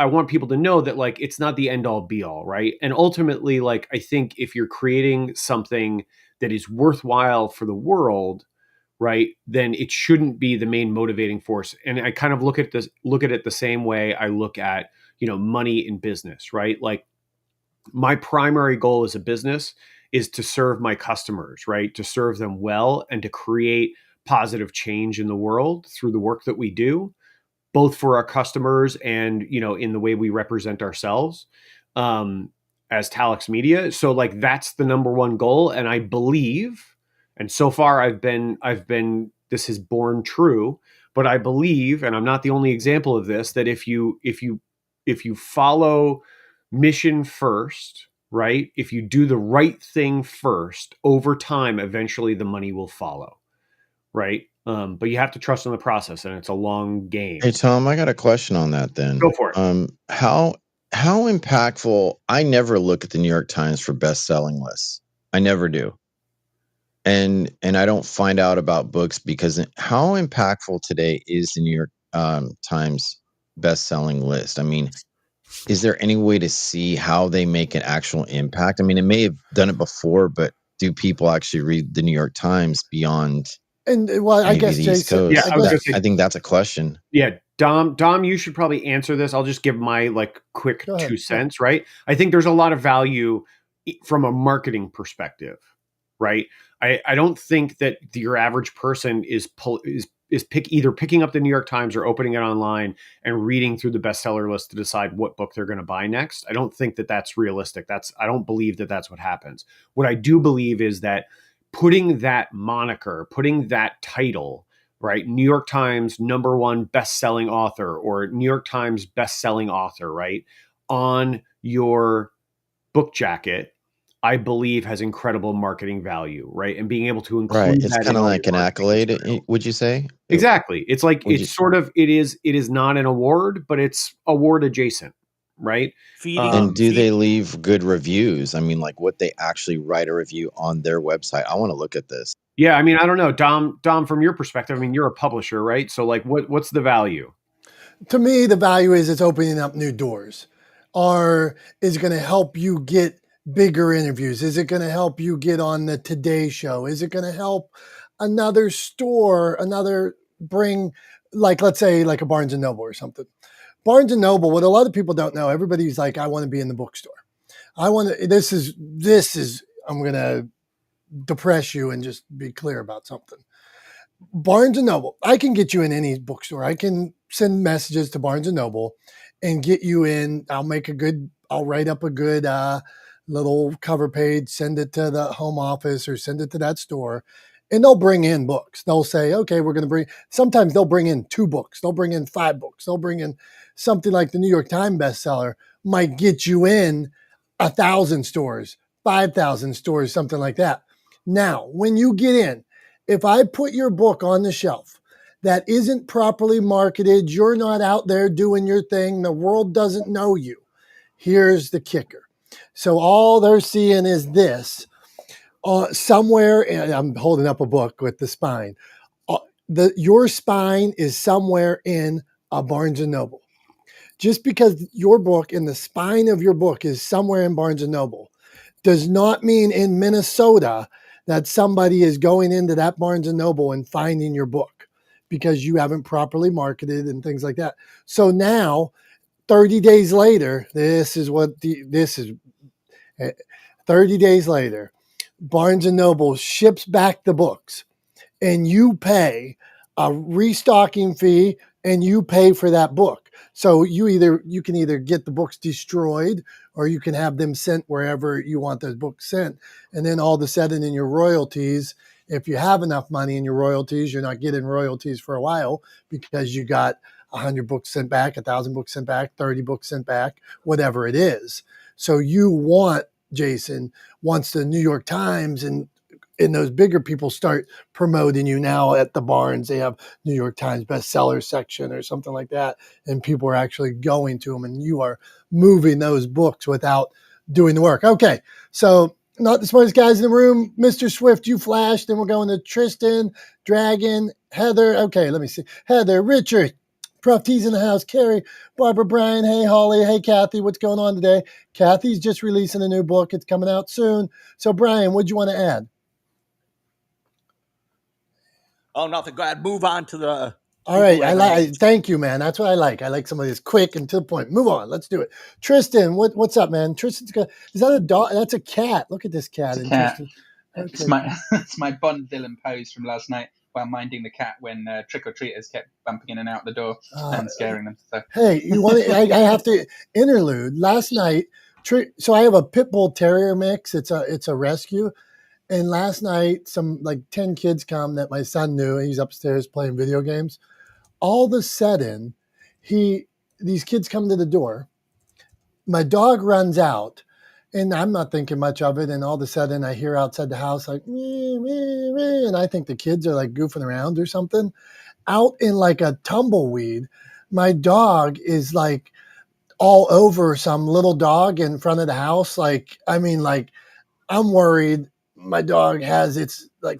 want people to know that like it's not the end all be all, right? And ultimately, like I think if you're creating something that is worthwhile for the world, right, then it shouldn't be the main motivating force. And I kind of look at it the same way I look at, money in business, right? Like my primary goal as a business is to serve my customers, right? To serve them well and to create positive change in the world through the work that we do, both for our customers and, in the way we represent ourselves as Talex Media. So like that's the #1 goal. And I believe, and so far I've been, this has borne true, but I believe, and I'm not the only example of this, that if you follow mission first, right? If you do the right thing first, over time, eventually the money will follow, right? But you have to trust in the process, and it's a long game. Hey Tom, I got a question on that then. Go for it. How impactful? I never look at the New York Times for best-selling lists. I never do. And I don't find out about books because how impactful today is the New York Times best-selling list? I mean, is there any way to see how they make an actual impact? I mean, it may have done it before, but do people actually read the New York Times beyond? And well, I guess the East Jason, Coast? I think that's a question. Yeah, Dom, you should probably answer this. I'll just give my like quick 2 cents, right? I think there's a lot of value from a marketing perspective, right? I don't think that your average person is either picking up the New York Times or opening it online and reading through the bestseller list to decide what book they're going to buy next. I don't think that that's realistic. I don't believe that that's what happens. What I do believe is that putting that moniker, putting that title, right? New York Times #1 best-selling author or New York Times best-selling author, right? On your book jacket, I believe has incredible marketing value, right? And being able to include Right. It's that kind of in like an accolade, would you say? Exactly. It's like it is not an award, but it's award adjacent, right? And do they leave good reviews? I mean, like what they actually write a review on their website. I want to look at this. Yeah, I mean, I don't know, Dom, from your perspective, I mean, you're a publisher, right? So like what's the value? To me, the value is it's opening up new doors. Or is it going to help you get bigger interviews? Is it going to help you get on the Today Show? Is it going to help another store, bring, like, let's say like a Barnes and Noble or something. Barnes and Noble, what a lot of people don't know, everybody's like, I want to be in the bookstore. I'm going to depress you and just be clear about something. Barnes and Noble, I can get you in any bookstore. I can send messages to Barnes and Noble and get you in. I'll write up a good little cover page, send it to the home office or send it to that store, and they'll bring in books. They'll say, okay, sometimes they'll bring in 2 books. They'll bring in 5 books. They'll bring in something like the New York Times bestseller might get you in 1,000 stores, 5,000 stores, something like that. Now, when you get in, if I put your book on the shelf that isn't properly marketed, you're not out there doing your thing, the world doesn't know you. Here's the kicker. So all they're seeing is this somewhere, and I'm holding up a book with the spine. Your spine is somewhere in a Barnes and Noble. Just because your book and the spine of your book is somewhere in Barnes and Noble does not mean in Minnesota that somebody is going into that Barnes and Noble and finding your book because you haven't properly marketed and things like that. So now, 30 days later, this is 30 days later, Barnes and Noble ships back the books and you pay a restocking fee and you pay for that book. So you can either get the books destroyed or you can have them sent wherever you want those books sent. And then all of a sudden in your royalties, if you have enough money in your royalties, you're not getting royalties for a while because you got 100 books sent back, 1,000 books sent back, 30 books sent back, whatever it is. So Jason wants the New York Times and those bigger people start promoting you now at the Barnes. They have New York Times bestseller section or something like that. And people are actually going to them and you are moving those books without doing the work. Okay. So not the smartest guys in the room. Mr. Swift, you flashed. Then we're going to Tristan, Dragon, Heather. Okay. Let me see. Heather, Richard, Prof T's in the house. Carrie, Barbara, Brian. Hey, Holly. Hey, Kathy. What's going on today? Kathy's just releasing a new book. It's coming out soon. So Brian, what'd you want to add? Oh, nothing. Go ahead. Move on to the. All right. Thank you, man. That's what I like. I like somebody that's quick and to the point. Move on. Let's do it. Tristan, what's up, man? Tristan's got, is that a dog? That's a cat. Look at this cat. It's a cat. Tristan, okay. It's my Bond villain pose from last night while minding the cat when trick-or-treaters kept bumping in and out the door and scaring them. So. Hey, you want to, I have to interlude. Last night, so I have a pit bull terrier mix. It's a rescue. And last night, some like 10 kids come that my son knew. He's upstairs playing video games. All of a sudden, these kids come to the door. My dog runs out, and I'm not thinking much of it. And all of a sudden, I hear outside the house like, meh, meh, meh, and I think the kids are like goofing around or something. Out in like a tumbleweed, my dog is like all over some little dog in front of the house. Like, I mean, like, I'm worried my dog has its like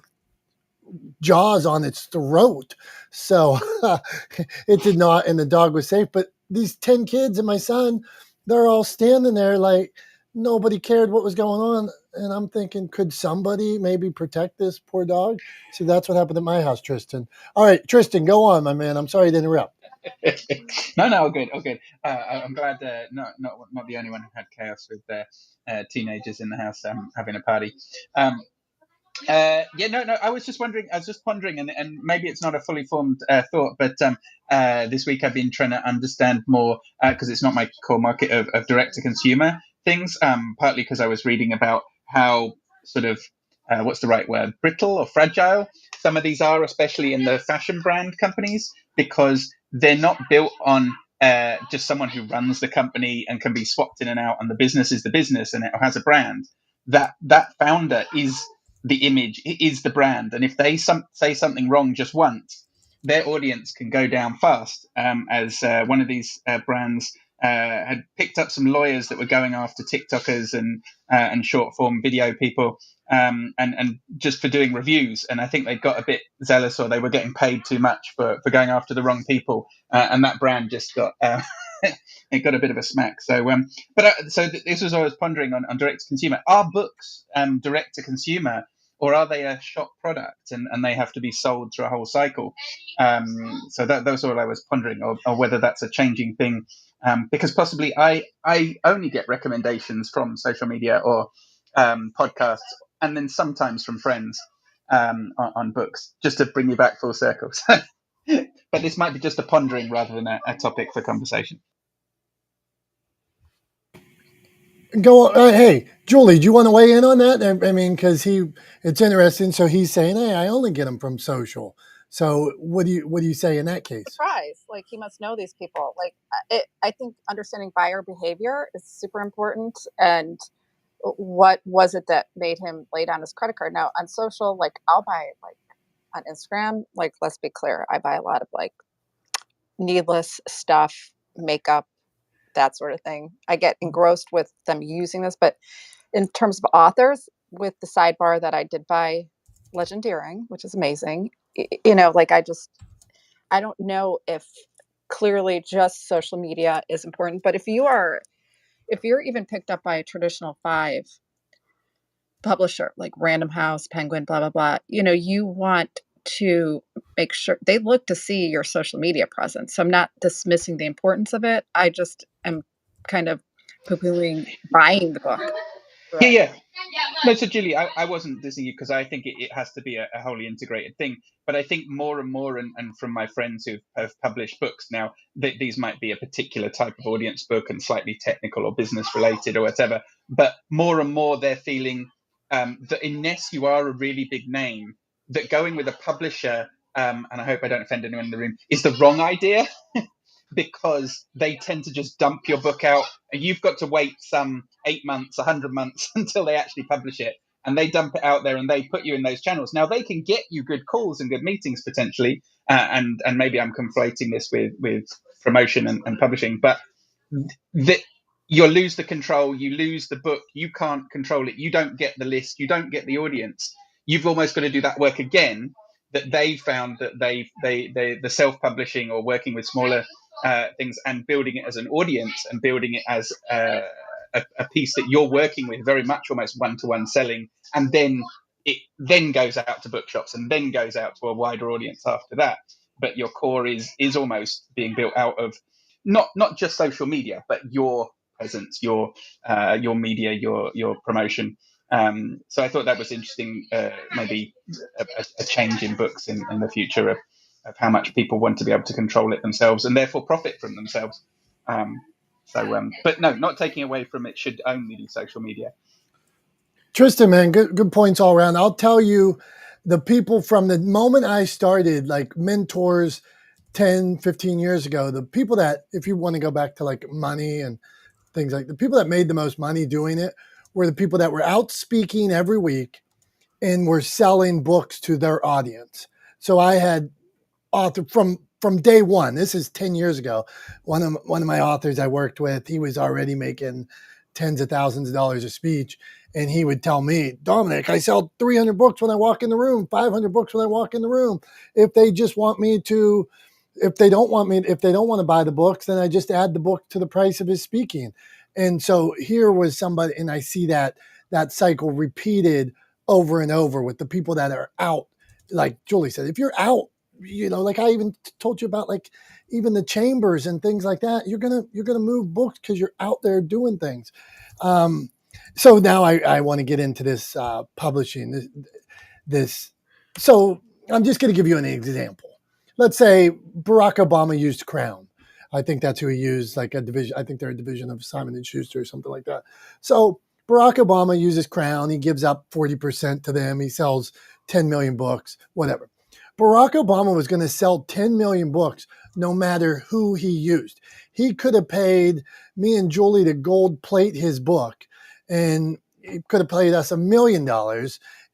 jaws on its throat. So it did not, and the dog was safe. But these 10 kids and my son, they're all standing there like nobody cared what was going on. And I'm thinking, could somebody maybe protect this poor dog? So that's what happened at my house, Tristan. All right, Tristan, go on, my man. I'm sorry to interrupt. No, all good. I'm glad not the only one who had chaos with teenagers in the house having a party. I was just pondering, and maybe it's not a fully formed thought, but this week I've been trying to understand more because it's not my core market of direct to consumer things. Partly because I was reading about how sort of what's the right word, brittle or fragile some of these are, especially in the fashion brand companies, because they're not built on just someone who runs the company and can be swapped in and out, and the business is the business and it has a brand. That founder is the image, it is the brand, and if they say something wrong just once, their audience can go down fast. As one of these brands had picked up some lawyers that were going after TikTokers and short form video people, and just for doing reviews, and I think they got a bit zealous, or they were getting paid too much for going after the wrong people, and that brand just got it got a bit of a smack. So this was what I was pondering on direct to consumer. Are books direct to consumer, or are they a shop product and they have to be sold through a whole cycle? So that was all I was pondering, or whether that's a changing thing, because possibly I only get recommendations from social media or podcasts, and then sometimes from friends on books, just to bring you back full circle. But this might be just a pondering rather than a topic for conversation. Go. Hey, Julie, do you want to weigh in on that? I mean, because it's interesting. So he's saying, "Hey, I only get them from social." So what do you say in that case? Surprise! Like he must know these people. Like I think understanding buyer behavior is super important, and what was it that made him lay down his credit card? Now on social, like I'll buy like on Instagram, like let's be clear, I buy a lot of like needless stuff, makeup, that sort of thing. I get engrossed with them using this, but in terms of authors, with the sidebar that I did buy Legendeering, which is amazing, like I don't know if clearly just social media is important, but if you're even picked up by a traditional 5 publisher like Random House, Penguin, blah blah blah, you want to make sure they look to see your social media presence. So I'm not dismissing the importance of it. I just am kind of poo-pooing buying the book. Yeah, yeah. No, so Julie, I wasn't dissing you because I think it has to be a wholly integrated thing. But I think more and more, and from my friends who have published books now, these might be a particular type of audience book and slightly technical or business related or whatever. But more and more they're feeling that unless you are a really big name, that going with a publisher, and I hope I don't offend anyone in the room, is the wrong idea. Because they tend to just dump your book out and you've got to wait some 8 months, 100 months until they actually publish it. And they dump it out there and they put you in those channels. Now they can get you good calls and good meetings potentially. And maybe I'm conflating this with promotion and publishing, but you'll lose the control. You lose the book. You can't control it. You don't get the list. You don't get the audience. You've almost got to do that work again. That they found that they the self-publishing or working with smaller things and building it as an audience and building it as a piece that you're working with, very much almost one-to-one selling, and then it then goes out to bookshops and then goes out to a wider audience after that. But your core is almost being built out of not just social media, but your presence, your media, your promotion. So I thought that was interesting, maybe a change in books in the future of how much people want to be able to control it themselves and therefore profit from themselves. But no, not taking away from it should only be social media. Tristan, man, good points all around. I'll tell you, the people from the moment I started, like mentors 10, 15 years ago, the people that, if you want to go back to like money and things like the people that made the most money doing it were the people that were out speaking every week and were selling books to their audience. So I had author from day one. This is 10 years ago. One of my authors I worked with, he was already making tens of thousands of dollars a speech. And he would tell me, Dominick, I sell 300 books when I walk in the room, 500 books when I walk in the room. If they just want me to, if they don't want to buy the books, then I just add the book to the price of his speaking. And so here was somebody, and I see that cycle repeated over and over with the people that are out. Like Julie said, if you're out, like I even told you about, like even the chambers and things like that, you're gonna move books because you're out there doing things. So now I want to get into this publishing. This. So I'm just going to give you an example. Let's say Barack Obama used Crown. I think that's who he used, like a division. I think they're a division of Simon & Schuster or something like that. So Barack Obama uses Crown. He gives up 40% to them. He sells 10 million books, whatever. Barack Obama was going to sell 10 million books no matter who he used. He could have paid me and Julie to gold plate his book, and he could have paid us $1 million,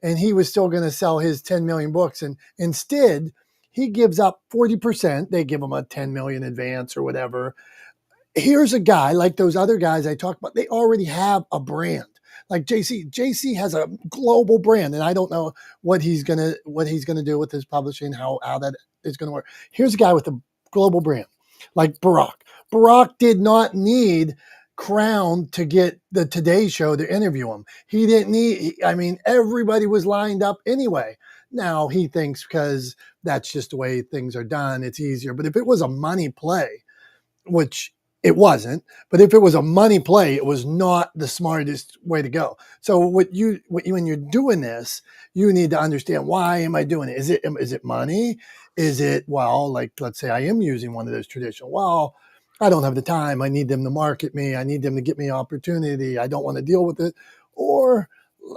and he was still going to sell his 10 million books. And instead, he gives up 40%. They give him a 10 million advance or whatever. Here's a guy like those other guys I talked about. They already have a brand. Like JC has a global brand, and I don't know what he's gonna do with his publishing, how that is gonna work. Here's a guy with a global brand, like Barack. Barack did not need Crown to get the Today Show to interview him. He didn't need. I mean, everybody was lined up anyway. Now he thinks because that's just the way things are done, it's easier. But if it was a money play, which it wasn't, but if it was a money play, it was not the smartest way to go. So when you're doing this, you need to understand, why am I doing it? Is it money? Is it, well, like, let's say I am using one of those traditional, well, I don't have the time. I need them to market me. I need them to get me opportunity. I don't want to deal with it. Or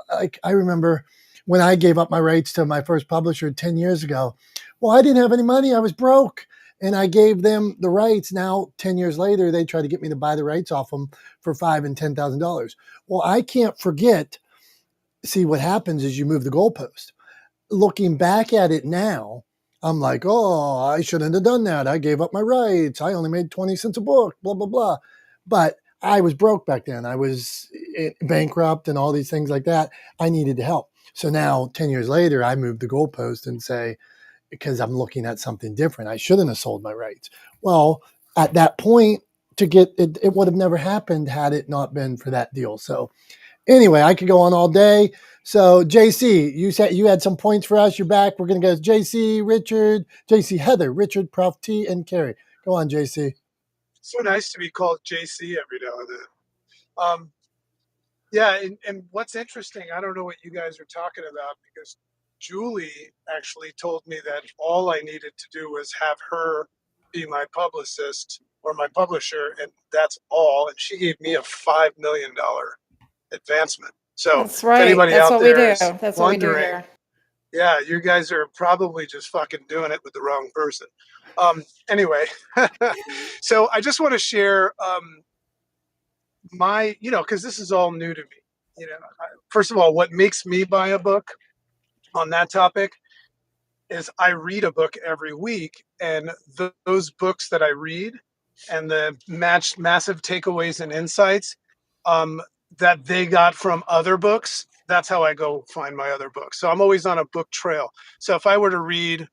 like, I remember when I gave up my rights to my first publisher 10 years ago, well, I didn't have any money. I was broke. and I gave them the rights. Now, 10 years later, they try to get me to buy the rights off them for $5,000 and $10,000. Well, I can't forget. See, what happens is you move the goalpost. Looking back at it now, I'm like, oh, I shouldn't have done that. I gave up my rights. I only made 20 cents a book, blah, blah, blah. But I was broke back then. I was bankrupt and all these things like that. I needed help. So now, 10 years later, I move the goalpost and say, because I'm looking at something different, I shouldn't have sold my rights. Well, at that point, to get it, it would have never happened had it not been for that deal. So anyway, I could go on all day. So JC, you said you had some points for us. You're back. We're going to go JC, Richard, JC, Heather, Richard, Prof T, and Carrie. Go on, JC. So nice to be called JC every now and then. Yeah, and what's interesting, I don't know what you guys are talking about, because Julie actually told me that all I needed to do was have her be my publicist or my publisher, and that's all. And she gave me a $5 million advancement. So That's if right. anybody That's out what we there do. is That's what we do wondering, here. yeah, you guys are probably just fucking doing it with the wrong person. Anyway, so I just want to share my, because this is all new to me. First of all, what makes me buy a book on that topic is I read a book every week, and those books that I read and the massive takeaways and insights that they got from other books, that's how I go find my other books. So I'm always on a book trail. So if I were to read,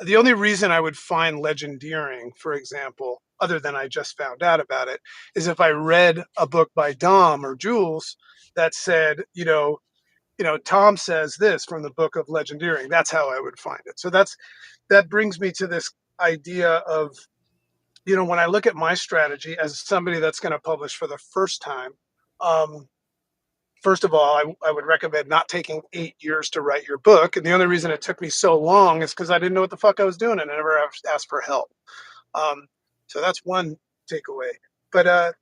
the only reason I would find Legendeering, for example, other than I just found out about it, is if I read a book by Dom or Jules that said, Tom says this from the book of Legendeering. That's how I would find it. So that brings me to this idea of, when I look at my strategy as somebody that's going to publish for the first time, first of all, I would recommend not taking 8 years to write your book. And the only reason it took me so long is because I didn't know what the fuck I was doing and I never asked for help. So that's one takeaway. But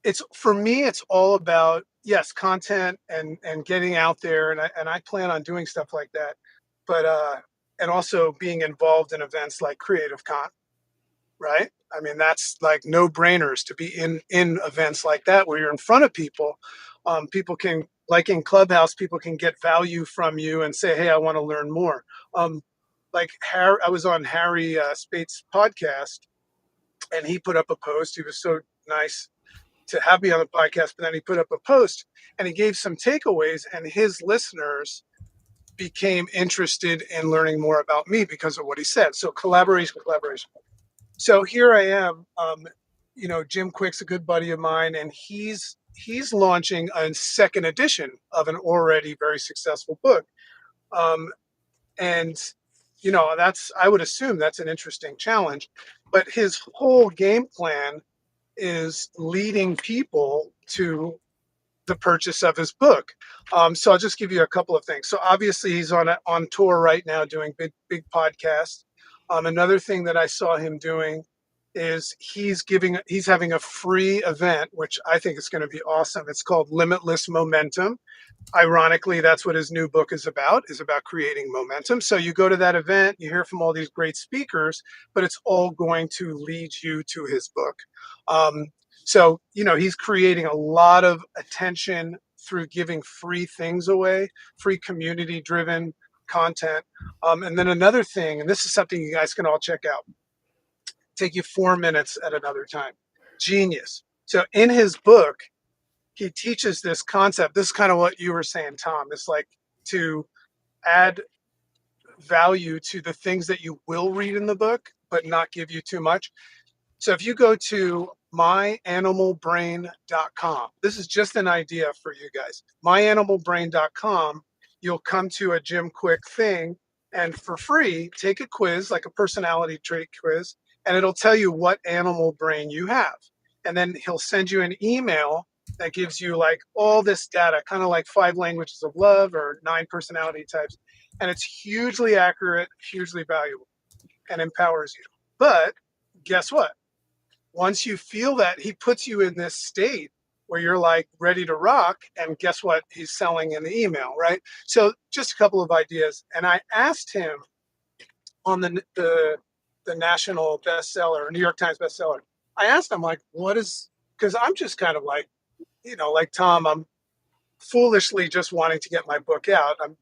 it's, for me, it's all about, yes, content and getting out there. And I plan on doing stuff like that. But, and also being involved in events like Creative Con, right? I mean, that's like no brainers to be in events like that where you're in front of people. People can, like in Clubhouse, people can get value from you and say, hey, I want to learn more. Like I was on Harry Spate's podcast, and he put up a post. He was so nice to have me on the podcast, but then he put up a post and he gave some takeaways, and his listeners became interested in learning more about me because of what he said. So collaboration. So here I am. Jim Quick's a good buddy of mine, and he's launching a second edition of an already very successful book. And I would assume that's an interesting challenge, but his whole game plan is leading people to the purchase of his book. So I'll just give you a couple of things. So obviously he's on tour right now doing big podcasts. Another thing that I saw him doing is he's having a free event, which I think is going to be awesome. It's called Limitless Momentum. Ironically, that's what his new book is about creating momentum. So you go to that event, you hear from all these great speakers, but it's all going to lead you to his book. So, he's creating a lot of attention through giving free things away, free community driven content. And then another thing, and this is something you guys can all check out, take you 4 minutes at another time. Genius. So in his book, he teaches this concept. This is kind of what you were saying, Tom. It's like to add value to the things that you will read in the book, but not give you too much. So if you go to myanimalbrain.com, this is just an idea for you guys. myanimalbrain.com, you'll come to a Jim Quick thing, and for free, take a quiz, like a personality trait quiz, and it'll tell you what animal brain you have. And then he'll send you an email that gives you like all this data, kind of like 5 languages of love or 9 personality types. And it's hugely accurate, hugely valuable, and empowers you. But guess what? Once you feel that, he puts you in this state where you're like ready to rock. And guess what he's selling in the email, right? So just a couple of ideas. And I asked him on the the national bestseller or New York Times bestseller, I asked him, like, because I'm just kind of like, like Tom, I'm foolishly just wanting to get my book out. I'm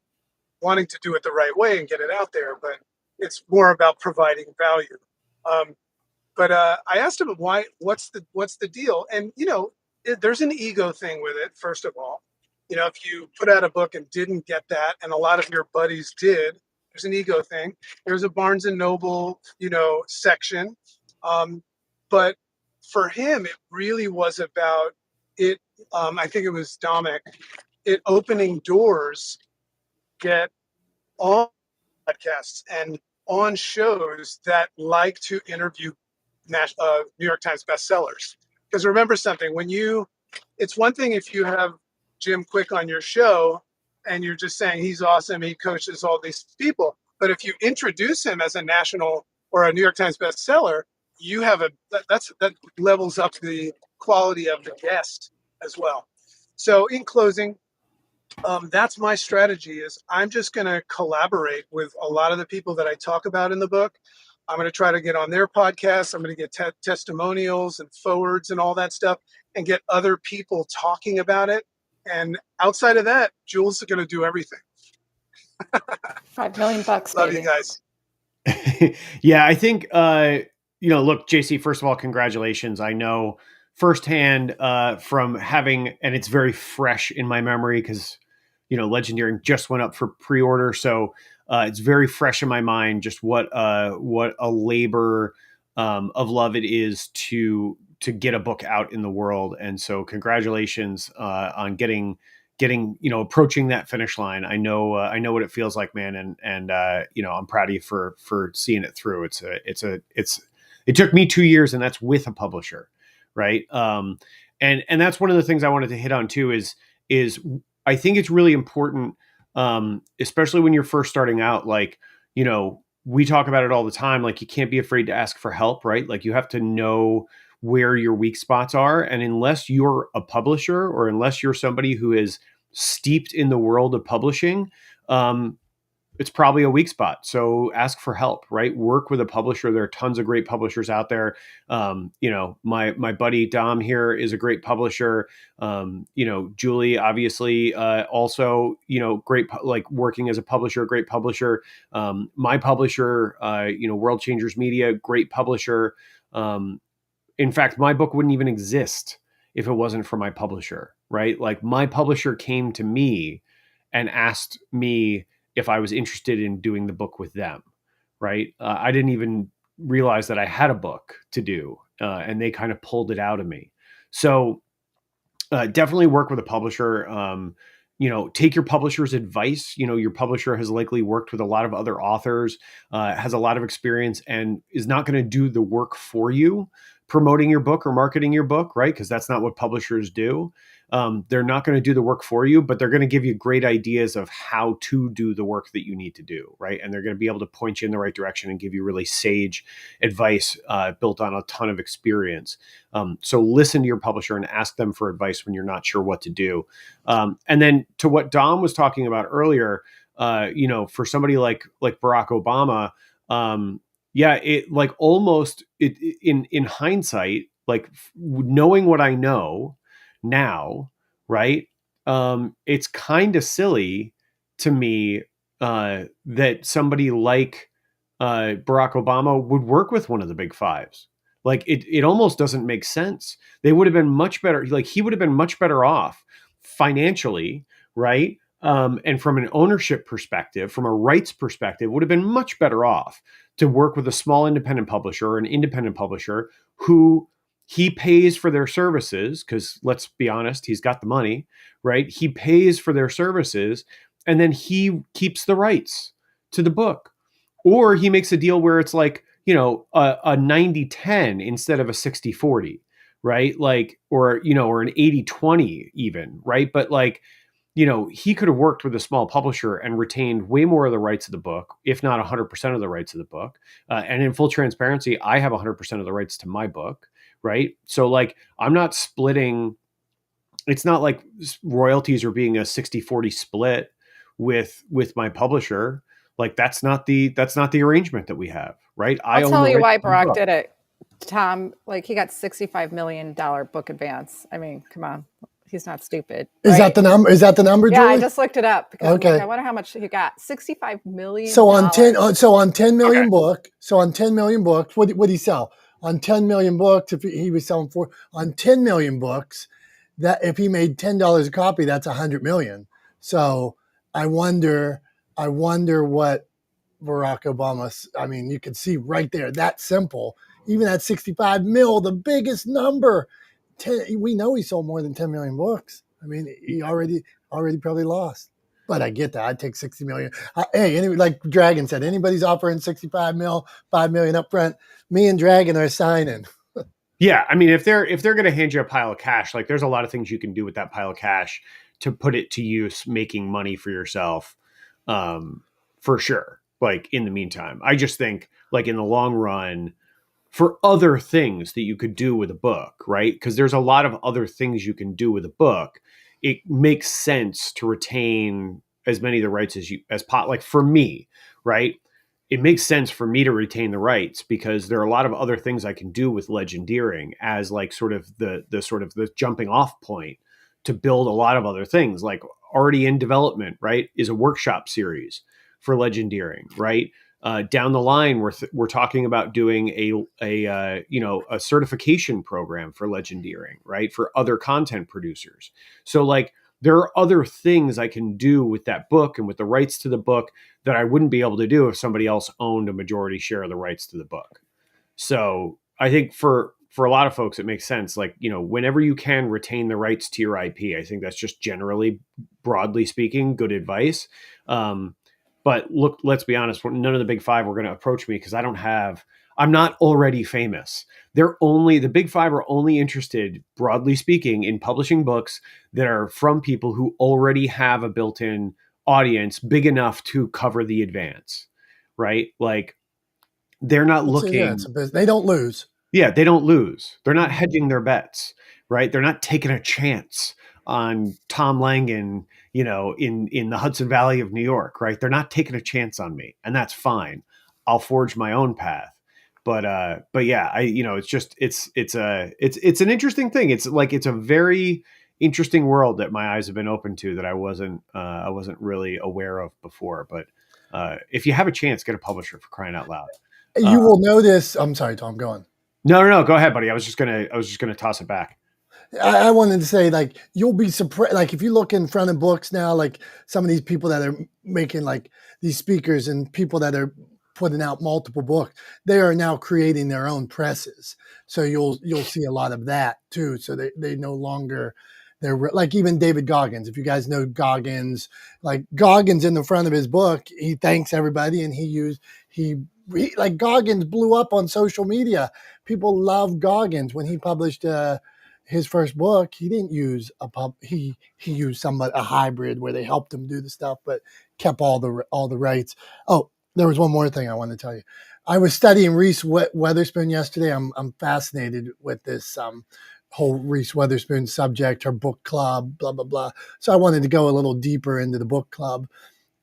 wanting to do it the right way and get it out there, but it's more about providing value. But I asked him what's the deal? And, there's an ego thing with it, first of all. If you put out a book and didn't get that, and a lot of your buddies did, there's an ego thing. There's a Barnes and Noble, section. But for him, it really was about it. I think it was Dominick, it opening doors, get on podcasts and on shows that like to interview New York Times bestsellers. Because remember something, it's one thing if you have Jim Quick on your show and you're just saying he's awesome, he coaches all these people. But if you introduce him as a national or a New York Times bestseller, you have that levels up the quality of the guest as well. So in closing, that's my strategy. Is I'm just going to collaborate with a lot of the people that I talk about in the book. I'm going to try to get on their podcasts. I'm going to get testimonials and forwards and all that stuff, and get other people talking about it. And outside of that, Jules is going to do everything. $5 million, Love baby. you guys. Yeah, I think, look, JC, first of all, congratulations. I know firsthand from having, and it's very fresh in my memory because, Legendaring just went up for pre-order. So it's very fresh in my mind, just what a labor of love it is to get a book out in the world. And so congratulations on getting approaching that finish line. I know what it feels like, man. And I'm proud of you for seeing it through. It took me 2 years, and that's with a publisher. Right. And that's one of the things I wanted to hit on too, is I think it's really important, especially when you're first starting out, like, we talk about it all the time. Like, you can't be afraid to ask for help, right? Like, you have to know where your weak spots are. And unless you're a publisher, or unless you're somebody who is steeped in the world of publishing, it's probably a weak spot. So ask for help, right? Work with a publisher. There are tons of great publishers out there. My buddy Dom here is a great publisher. Julie, obviously, also, great, like working as a publisher, great publisher. My publisher, World Changers Media, great publisher. In fact, my book wouldn't even exist if it wasn't for my publisher, right? Like, my publisher came to me and asked me if I was interested in doing the book with them, right? I didn't even realize that I had a book to do, and they kind of pulled it out of me. So definitely work with a publisher. Take your publisher's advice. Your publisher has likely worked with a lot of other authors, has a lot of experience, and is not going to do the work for you promoting your book or marketing your book, right? Because that's not what publishers do. They're not going to do the work for you, but they're going to give you great ideas of how to do the work that you need to do, right? And they're going to be able to point you in the right direction and give you really sage advice built on a ton of experience. So listen to your publisher and ask them for advice when you're not sure what to do. And then to what Dom was talking about earlier, for somebody like Barack Obama, it like almost in hindsight, like knowing what I know now, right? It's kind of silly to me that somebody like Barack Obama would work with one of the big fives. Like, it almost doesn't make sense. They would have been much better. Like, he would have been much better off financially, right? And from an ownership perspective, from a rights perspective, would have been much better off to work with a small independent publisher or an independent publisher who he pays for their services, because let's be honest, he's got the money, right? He pays for their services, and then he keeps the rights to the book. Or he makes a deal where it's like, a 90-10 instead of a 60-40, right? Like, or an 80-20 even, right? But like, he could have worked with a small publisher and retained way more of the rights of the book, if not 100% of the rights of the book. And in full transparency, I have 100% of the rights to my book, right? So like, I'm not splitting. It's not like royalties are being a 60-40 split with my publisher. Like, that's not the arrangement that we have, right? I'll tell you why to the Barack book. did it, Tom. Like, he got $65 million book advance. I mean, come on. He's not stupid. Is right? that the number? Is that the number, Yeah, I Julie? just looked it up because I'm like, Okay. I wonder how much he got. $65 million. So on 10 million Okay. book, so on 10 million books, what did he sell? On 10 million books, if he was selling for on 10 million books, that if he made $10 a copy, that's 100 million. So I wonder what Barack Obama, I mean, you can see right there, that simple, even at 65 mil, the biggest number. We know he sold more than 10 million books. I mean, he already probably lost. But I get that. I'd take 60 million. Hey, like Dragon said, anybody's offering 65 mil, 5 million up front, me and Dragon are signing. Yeah, I mean, if they're going to hand you a pile of cash, like there's a lot of things you can do with that pile of cash to put it to use, making money for yourself, for sure. Like in the meantime, I just think, like in the long run, for other things that you could do with a book, right? Because there's a lot of other things you can do with a book. It makes sense to retain as many of the rights like for me, right? It makes sense for me to retain the rights because there are a lot of other things I can do with legendeering as like sort of the jumping off point to build a lot of other things. Like already in development, right, is a workshop series for legendeering, right? Down the line, we're talking about doing a certification program for legendeering, right, for other content producers. So like there are other things I can do with that book and with the rights to the book that I wouldn't be able to do if somebody else owned a majority share of the rights to the book. So I think for a lot of folks, it makes sense. Like, whenever you can retain the rights to your IP, I think that's just generally, broadly speaking, good advice. But look, let's be honest, none of the big five were going to approach me because I'm not already famous. The big five are only interested, broadly speaking, in publishing books that are from people who already have a built-in audience big enough to cover the advance, right? Like they're not looking. They don't lose. Yeah, they don't lose. They're not hedging their bets, right? They're not taking a chance on Tom Langan, in the Hudson Valley of New York, right? They're not taking a chance on me, and that's fine. I'll forge my own path. But yeah, it's an interesting thing. It's like it's a very interesting world that my eyes have been open to that I wasn't really aware of before. But if you have a chance, get a publisher, for crying out loud. You will notice. I'm sorry, Tom. Go on. No. Go ahead, buddy. I was just gonna toss it back. I wanted to say, like, you'll be surprised. Like, if you look in front of books now, like some of these people that are making like these speakers and people that are putting out multiple books, they are now creating their own presses. So you'll see a lot of that too. So they no longer they're like even David Goggins. If you guys know Goggins, like Goggins in the front of his book, he thanks everybody and he like Goggins blew up on social media. People love Goggins when he published his first book. He didn't use he used a hybrid where they helped him do the stuff, but kept all the rights. Oh, there was one more thing I wanted to tell you. I was studying Reese Witherspoon yesterday. I'm fascinated with this whole Reese Witherspoon subject, her book club, blah blah blah. So I wanted to go a little deeper into the book club.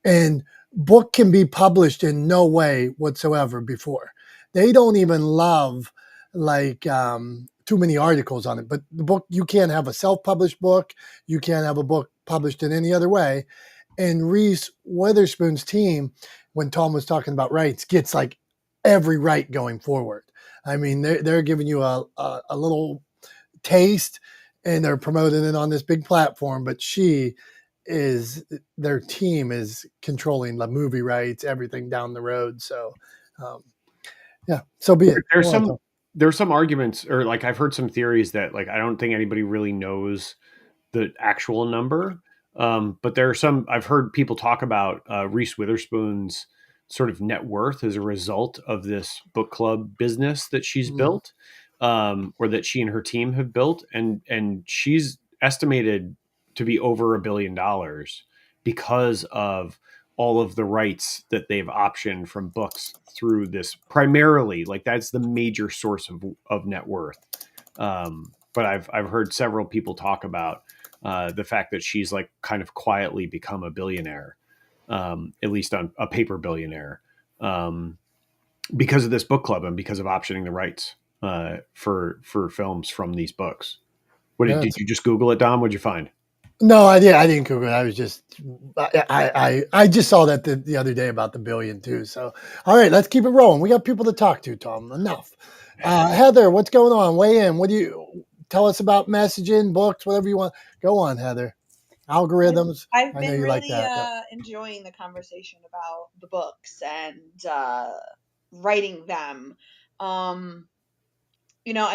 And book can be published in no way whatsoever before. They don't even love like too many articles on it. But the book, you can't have a self-published book. You can't have a book published in any other way. And Reese Witherspoon's team, when Tom was talking about rights, gets like every right going forward. I mean, they're giving you a little taste and they're promoting it on this big platform, but their team is controlling the movie rights, everything down the road. So, yeah, so be it. There's some arguments, or like I've heard some theories that like I don't think anybody really knows the actual number, but there are some. I've heard people talk about Reese Witherspoon's sort of net worth as a result of this book club business that she's built, or that she and her team have built, and she's estimated to be over $1 billion because of all of the rights that they've optioned from books through this. Primarily, like that's the major source of net worth. But I've heard several people talk about the fact that she's like kind of quietly become a billionaire, at least on a paper billionaire. because of this book club and because of optioning the rights for films from these books. What Yeah, did you just Google it, Dom? What'd you find? No, I didn't Google it. I was just, I just saw that the other day about the billion too. So, all right, let's keep it rolling. We got people to talk to, Tom. Enough. Heather, what's going on? Weigh in. What do you tell us about messaging, books, whatever you want? Go on, Heather. Algorithms. I've I know been you like really that. Yep. enjoying the conversation about the books and writing them. And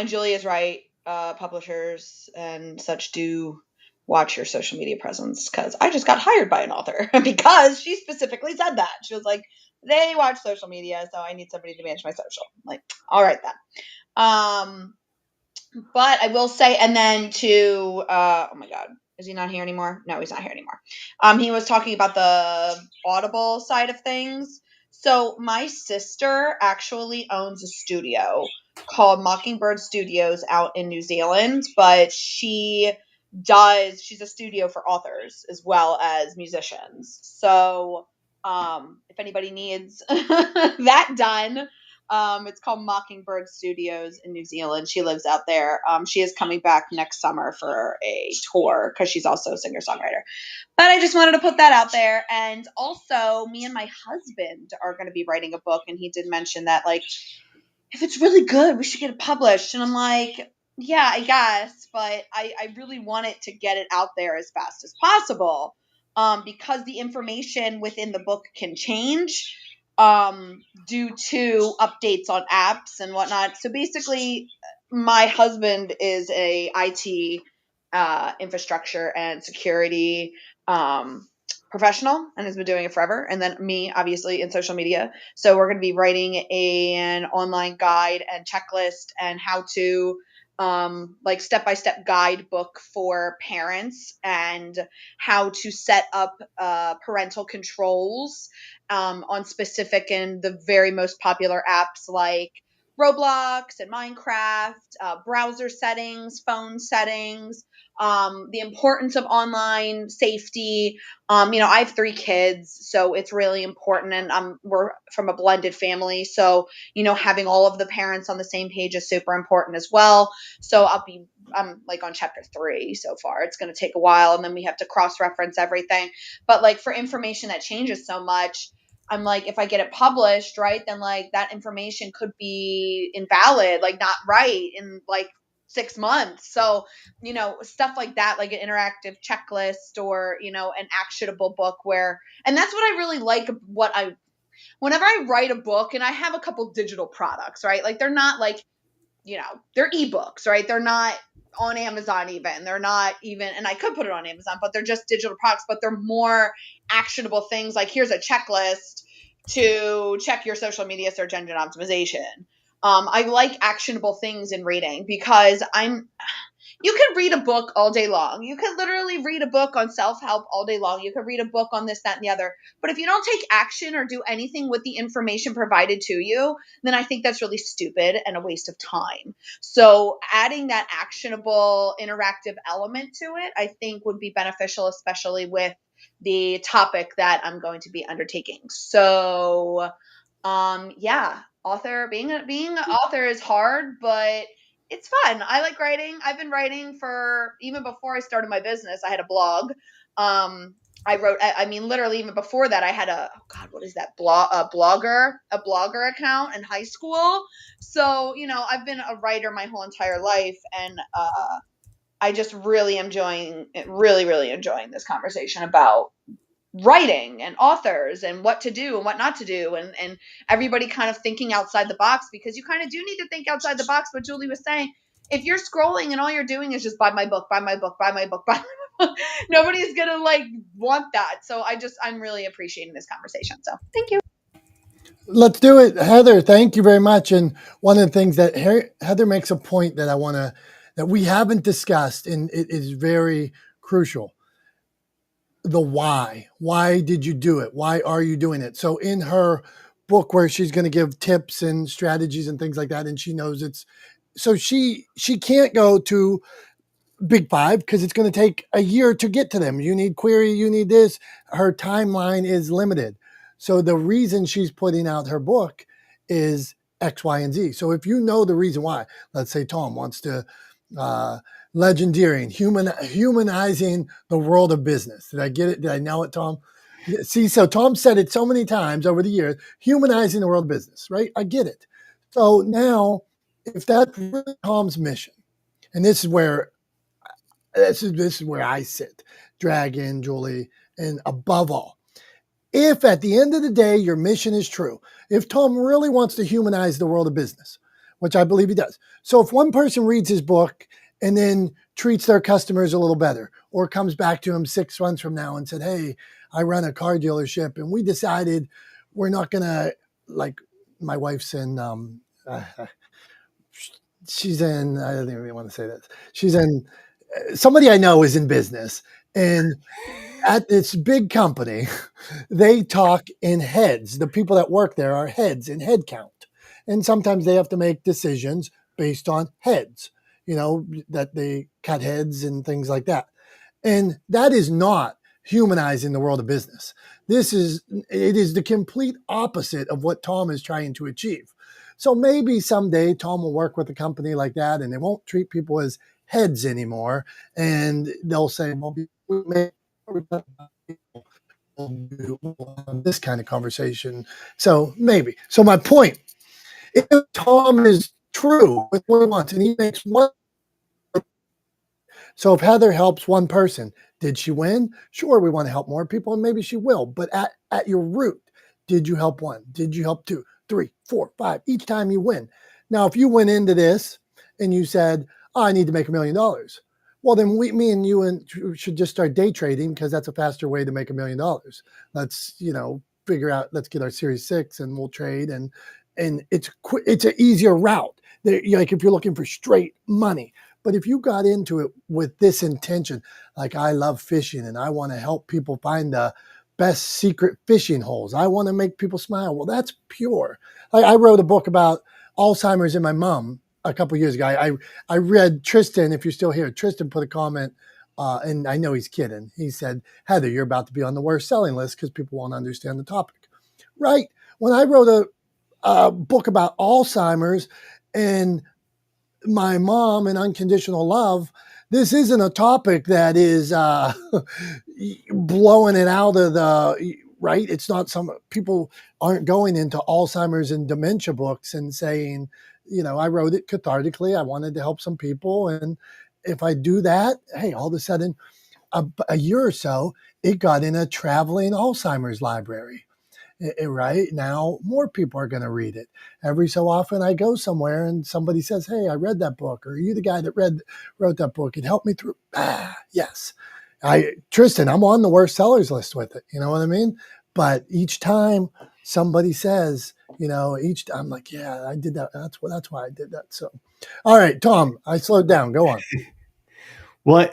Julia's right. Publishers and such do watch your social media presence, because I just got hired by an author because she specifically said that. She was like, they watch social media, so I need somebody to manage my social. I'm like, all right then. But I will say, and then to, oh my God, is he not here anymore? No, he's not here anymore. He was talking about the Audible side of things. So my sister actually owns a studio called Mockingbird Studios out in New Zealand, but she's a studio for authors as well as musicians. So if anybody needs that done, it's called Mockingbird Studios in New Zealand. She lives out there. She is coming back next summer for a tour because she's also a singer-songwriter. But I just wanted to put that out there. And also, me and my husband are going to be writing a book, and he did mention that, like, if it's really good, we should get it published. And I'm like, yeah, I guess, but I really want it to get it out there as fast as possible, because the information within the book can change due to updates on apps and whatnot. So basically, my husband is a IT infrastructure and security professional and has been doing it forever. And then me, obviously, in social media. So we're going to be writing an online guide and checklist and how to like step-by-step guidebook for parents and how to set up parental controls on specific and the very most popular apps like Roblox and Minecraft, browser settings, phone settings, the importance of online safety. I have 3 kids, so it's really important, and we're from a blended family, so having all of the parents on the same page is super important as well. So I'm like on chapter 3 so far. It's going to take a while, and then we have to cross-reference everything. But like for information that changes so much, I'm like, if I get it published, right, then like that information could be invalid, like not right in like 6 months. So, stuff like that, like an interactive checklist or, an actionable book and that's what I really like. Whenever I write a book, and I have a couple digital products, right? Like they're not like, they're ebooks, right? They're not on Amazon even. They're not even, and I could put it on Amazon, but they're just digital products, but they're more actionable things. Like here's a checklist to check your social media search engine optimization. I like actionable things in reading because you could read a book all day long. You could literally read a book on self-help all day long. You could read a book on this, that, and the other. But if you don't take action or do anything with the information provided to you, then I think that's really stupid and a waste of time. So adding that actionable, interactive element to it, I think would be beneficial, especially with the topic that I'm going to be undertaking. So, yeah, being an author is hard, but it's fun. I like writing. I've been writing for even before I started my business. I had a blog. I wrote. I mean, literally, even before that, I had what is that? A blogger account in high school. So I've been a writer my whole entire life, and I just really really enjoying this conversation about writing and authors and what to do and what not to do, and everybody kind of thinking outside the box, because you kind of do need to think outside the box. But Julie was saying, if you're scrolling and all you're doing is just buy my book, buy my book, buy my book, buy my book, nobody's gonna like want that. So I'm really appreciating this conversation. So thank you. Let's do it, Heather. Thank you very much. And one of the things that Heather makes a point that that we haven't discussed, and it is very crucial. The why. Why did you do it? Why are you doing it? So in her book, where she's going to give tips and strategies and things like that, and she knows so she can't go to Big Five because it's going to take a year to get to them. You need query, you need this. Her timeline is limited. So the reason she's putting out her book is X, Y, and Z. So if you know the reason why, let's say Tom wants to legendarying, humanizing the world of business. Did I get it? Did I nail it, Tom? See, so Tom said it so many times over the years, humanizing the world of business, right? I get it. So now, if that's really Tom's mission, and this is where I sit, Dragon, Julie, and above all, if at the end of the day your mission is true, if Tom really wants to humanize the world of business, which I believe he does. So if one person reads his book and then treats their customers a little better, or comes back to him 6 months from now and said, hey, I run a car dealership and we decided we're not going to, like, my wife's in, she's in, I don't even want to say this. She's in, somebody I know is in business, and at this big company, they talk in heads. The people that work there are heads in head count. And sometimes they have to make decisions based on heads, that they cut heads and things like that. And that is not humanizing the world of business. It is the complete opposite of what Tom is trying to achieve. So maybe someday Tom will work with a company like that and they won't treat people as heads anymore. And they'll say, well, we may this kind of conversation. So maybe. So my point, if Tom is true with what he wants and he makes one, so if Heather helps one person, did she win? Sure, we want to help more people and maybe she will. But at your root, did you help one? Did you help 2, 3, 4, 5? Each time you win. Now, if you went into this and you said, oh, I need to make $1 million. Well, then me and you should just start day trading, because that's a faster way to make $1 million. Let's, figure out, let's get our Series 6 and we'll trade. And it's an easier route. Like if you're looking for straight money. But if you got into it with this intention, like I love fishing and I want to help people find the best secret fishing holes, I want to make people smile. Well, that's pure. I wrote a book about Alzheimer's in my mom a couple of years ago. I read Tristan, if you're still here, Tristan put a comment, and I know he's kidding. He said, Heather, you're about to be on the worst selling list because people won't understand the topic. Right. When I wrote a book about Alzheimer's and my mom and unconditional love, this isn't a topic that is blowing it out of the right. It's not, some people aren't going into Alzheimer's and dementia books and saying, I wrote it cathartically. I wanted to help some people. And if I do that, hey, all of a sudden, a year or so, it got in a traveling Alzheimer's library. Right now, more people are going to read it. Every so often I go somewhere and somebody says, hey, I read that book. Or are you the guy that wrote that book? It helped me through. Yes. Tristan, I'm on the worst sellers list with it. You know what I mean? But each time somebody says, I'm like, yeah, I did that. That's why I did that. So, all right, Tom, I slowed down. Go on. Well,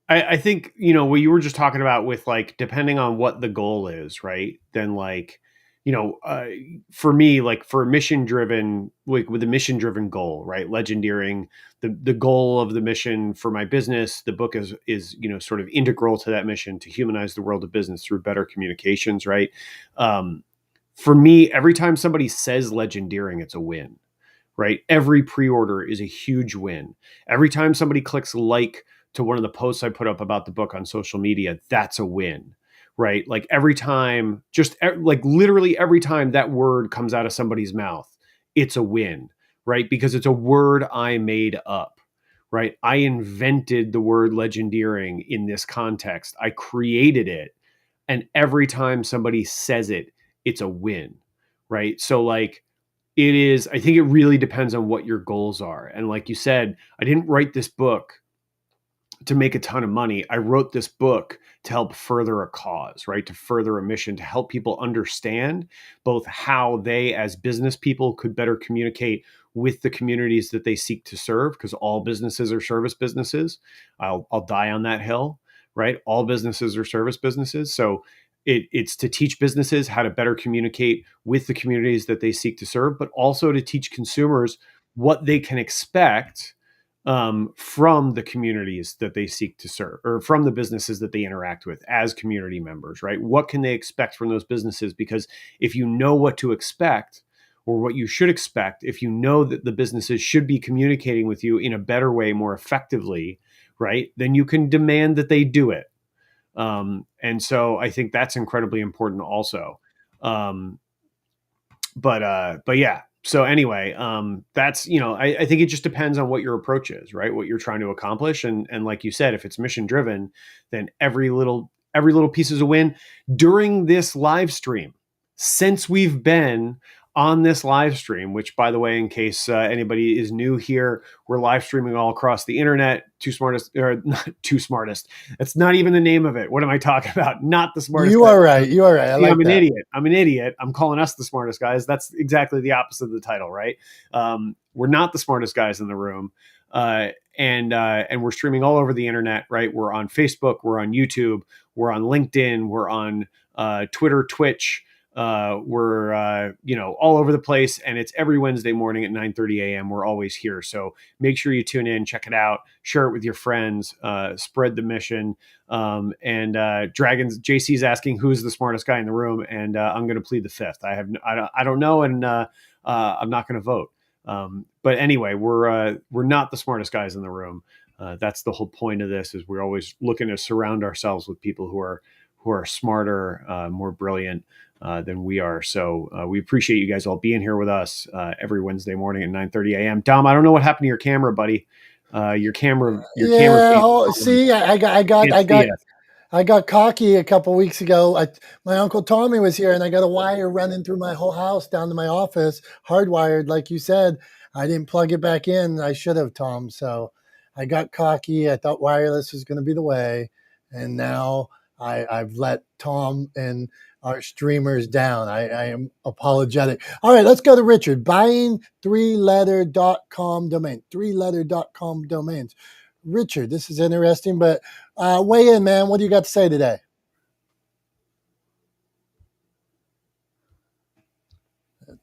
I think, what you were just talking about with, like, depending on what the goal is, right? Then, like, for me, like, for a mission driven, like with a mission driven goal, right? Legendarying the goal of the mission for my business, the book is, sort of integral to that mission, to humanize the world of business through better communications, right? For me, every time somebody says legendarying, it's a win, right? Every pre-order is a huge win. Every time somebody clicks like to one of the posts I put up about the book on social media, that's a win, right? Like every time, like literally every time that word comes out of somebody's mouth, it's a win, right? Because it's a word I made up, right? I invented the word legendarying in this context. I created it. And every time somebody says it, it's a win, right? So like, I think it really depends on what your goals are. And like you said, I didn't write this book to make a ton of money. I wrote this book to help further a cause, right? To further a mission, to help people understand both how they as business people could better communicate with the communities that they seek to serve, because all businesses are service businesses. I'll die on that hill, right? All businesses are service businesses. So it's to teach businesses how to better communicate with the communities that they seek to serve, but also to teach consumers what they can expect from the communities that they seek to serve, or from the businesses that they interact with as community members, right? What can they expect from those businesses? Because if you know what to expect, or what you should expect, if you know that the businesses should be communicating with you in a better way, more effectively, right, then you can demand that they do it. And so I think that's incredibly important also. But yeah. So anyway, that's, I think it just depends on what your approach is, right? What you're trying to accomplish. And like you said, if it's mission driven, then every little piece is a win. During this live stream, since we've been on this live stream, which, by the way, in case anybody is new here, we're live streaming all across the internet. Not Too Smartest. That's not even the name of it. What am I talking about? Not the smartest. You are right. You are right. I like I'm an that. idiot. I'm an idiot. I'm calling us the smartest guys. That's exactly the opposite of the title, right? We're not the smartest guys in the room. And we're streaming all over the internet, right? We're on Facebook, we're on YouTube, we're on LinkedIn, we're on Twitter, Twitch. We're all over the place, and it's every Wednesday morning at 9:30 a.m. We're always here. So make sure you tune in, check it out, share it with your friends, spread the mission. And Dragons, JC's asking who's the smartest guy in the room, and I'm going to plead the fifth. I don't know, and I'm not going to vote. But anyway, we're not the smartest guys in the room. That's the whole point of this, is we're always looking to surround ourselves with people who are smarter, more brilliant than we are. So we appreciate you guys all being here with us every Wednesday morning at 9:30 a.m. Dom, I don't know what happened to your camera, buddy. Your camera. See, I got cocky a couple weeks ago. My Uncle Tommy was here, and I got a wire running through my whole house down to my office, hardwired, like you said. I didn't plug it back in. I should have, Tom. So I got cocky. I thought wireless was going to be the way, and now I've let Tom and our streamers down. I am apologetic. All right, let's go to Richard. Buying 3letter.com domain. 3letter.com domains. Richard, this is interesting, but weigh in, man. What do you got to say today?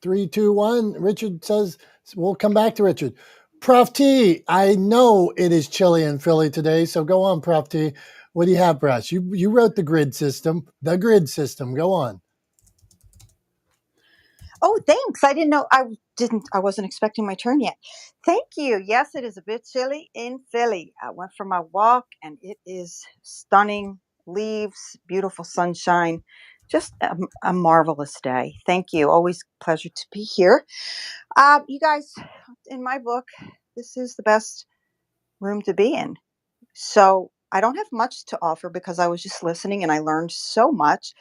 Three, two, one. Richard says, we'll come back to Richard. Prof T, I know it is chilly in Philly today, so go on, Prof T. What do you have for us? You wrote the grid system. The grid system. Go on. Oh, thanks. I didn't know. I wasn't expecting my turn yet. Thank you. Yes, it is a bit chilly in Philly. I went for my walk, and it is stunning. Leaves, beautiful sunshine. Just a marvelous day. Thank you. Always a pleasure to be here. You guys, in my book, this is the best room to be in. So I don't have much to offer because I was just listening and I learned so much.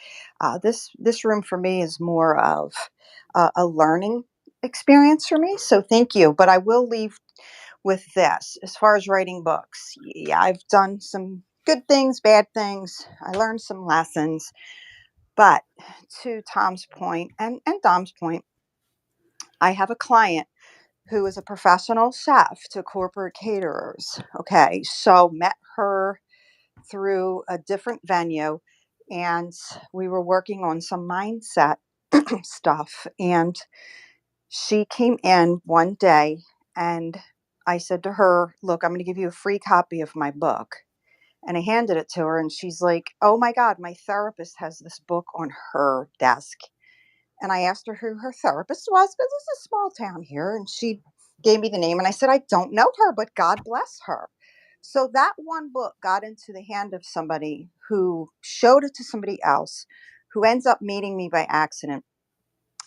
This room for me is more of a learning experience for me. So thank you. But I will leave with this. As far as writing books, yeah, I've done some good things, bad things. I learned some lessons. But to Tom's point and Dom's point, I have a client who is a professional chef to corporate caterers. Okay, so met her through a different venue, and we were working on some mindset stuff. And she came in one day, and I said to her, look, I'm going to give you a free copy of my book. And I handed it to her, and she's like, oh my God, my therapist has this book on her desk. And I asked her who her therapist was, because it's a small town here. And she gave me the name, and I said, I don't know her, but God bless her. So that one book got into the hand of somebody who showed it to somebody else, who ends up meeting me by accident.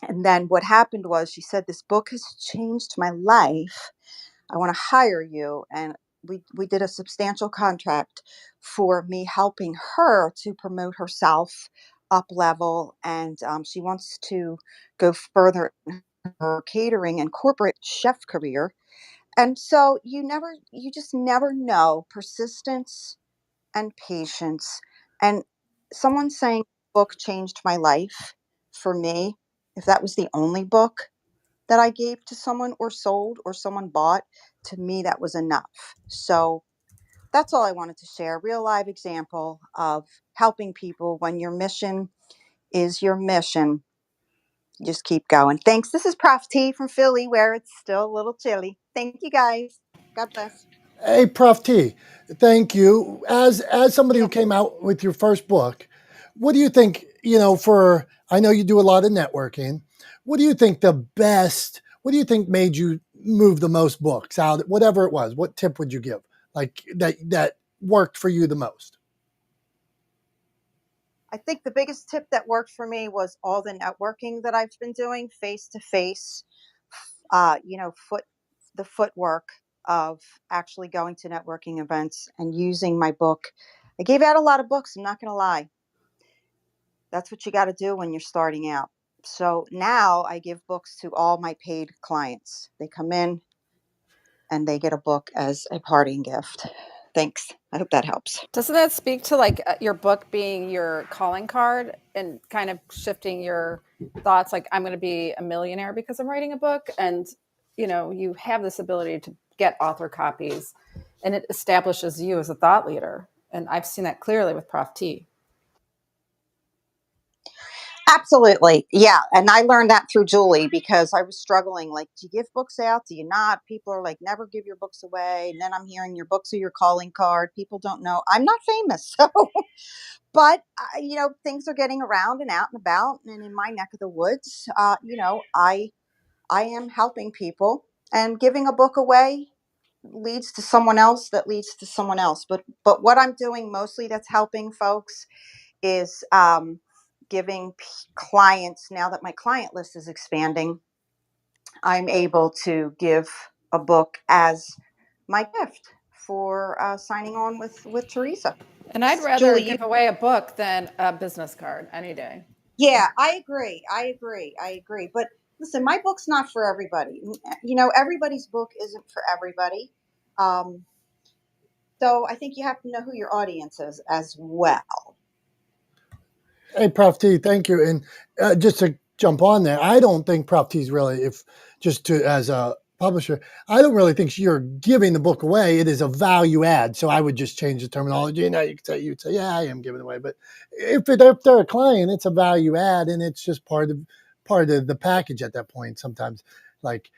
And then what happened was, she said, this book has changed my life. I want to hire you. And we did a substantial contract for me helping her to promote herself up level. And she wants to go further in her catering and corporate chef career. And so you just never know. Persistence and patience. And someone saying book changed my life, for me, if that was the only book that I gave to someone or sold or someone bought, to me that was enough. So that's all I wanted to share. Real live example of helping people. When your mission is your mission, just keep going. Thanks. This is Prof T from Philly, where it's still a little chilly. Thank you guys. God bless. Hey, Prof T, thank you. As somebody who came out with your first book, what do you think, for I know you do a lot of networking. What do you think made you move the most books out, whatever it was? What tip would you give? Like that worked for you the most? I think the biggest tip that worked for me was all the networking that I've been doing face to face. The footwork of actually going to networking events and using my book. I gave out a lot of books. I'm not going to lie. That's what you got to do when you're starting out. So now I give books to all my paid clients. They come in and they get a book as a parting gift. Thanks. I hope that helps. Doesn't that speak to like your book being your calling card and kind of shifting your thoughts? Like, I'm going to be a millionaire because I'm writing a book, and you have this ability to get author copies, and it establishes you as a thought leader. And I've seen that clearly with Prof T. Absolutely. Yeah. And I learned that through Julie because I was struggling. Like, do you give books out? Do you not? People are like, never give your books away. And then I'm hearing your books are your calling card. People don't know. I'm not famous. So, but, things are getting around and out and about. And in my neck of the woods, I am helping people, and giving a book away leads to someone else that leads to someone else. But what I'm doing mostly that's helping folks is giving clients, now that my client list is expanding, I'm able to give a book as my gift for signing on with Teresa. And I'd rather Julie, give away a book than a business card any day. yeah, I agree. But listen, my book's not for everybody. Everybody's book isn't for everybody. So I think you have to know who your audience is as well. Hey, Prof T, thank you. And just to jump on there, I don't think Prof T's really, as a publisher, I don't really think you're giving the book away. It is a value add. So I would just change the terminology. And you'd say, yeah, I am giving it away. But if they're a client, it's a value add, and it's just part of the package at that point. Sometimes, like,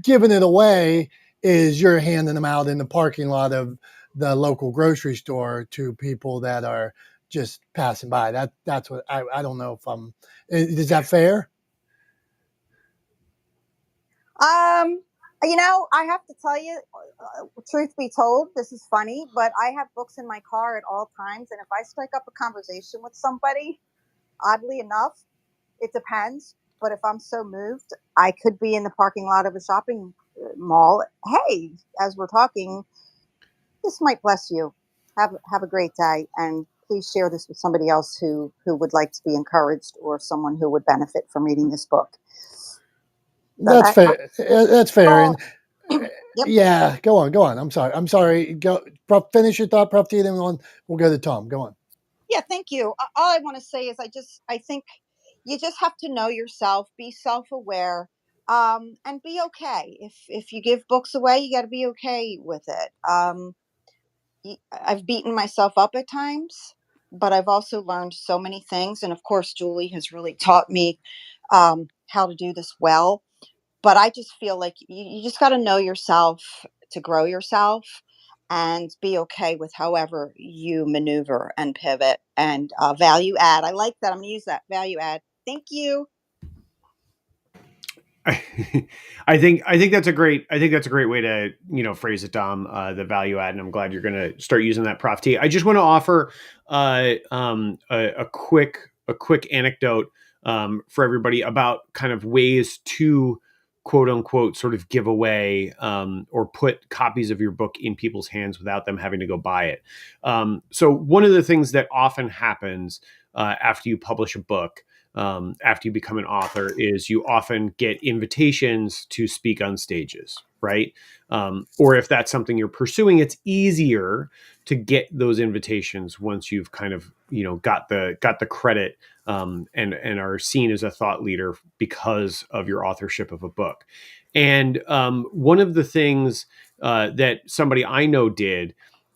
giving it away is you're handing them out in the parking lot of the local grocery store to people that are just passing by. That's what I don't know if is that fair? I have to tell you, truth be told, this is funny, but I have books in my car at all times. And if I strike up a conversation with somebody, oddly enough, it depends. But if I'm so moved, I could be in the parking lot of a shopping mall. Hey, as we're talking, this might bless you. Have a great day. And please share this with somebody else who would like to be encouraged, or someone who would benefit from reading this book. That's fair. That's fair. And yep. Yeah, go on. I'm sorry. Go, finish your thought, Prof T, then we'll go to Tom. Go on. Yeah, thank you. All I want to say is I think you just have to know yourself, be self-aware, and be okay. If you give books away, you got to be okay with it. I've beaten myself up at times, but I've also learned so many things. And of course, Julie has really taught me how to do this well. But I just feel like you just got to know yourself to grow yourself, and be okay with however you maneuver and pivot and value add. I like that. I'm going to use that, value add. Thank you. I think that's a great way to phrase it, Dom. The value add, and I'm glad you're going to start using that, Prof T. I just want to offer a quick anecdote for everybody about kind of ways to quote unquote sort of give away or put copies of your book in people's hands without them having to go buy it. So one of the things that often happens after you publish a book, after you become an author, is you often get invitations to speak on stages, right? Or if that's something you're pursuing, it's easier to get those invitations once you've kind of got the credit and are seen as a thought leader because of your authorship of a book. And one of the things that somebody I know did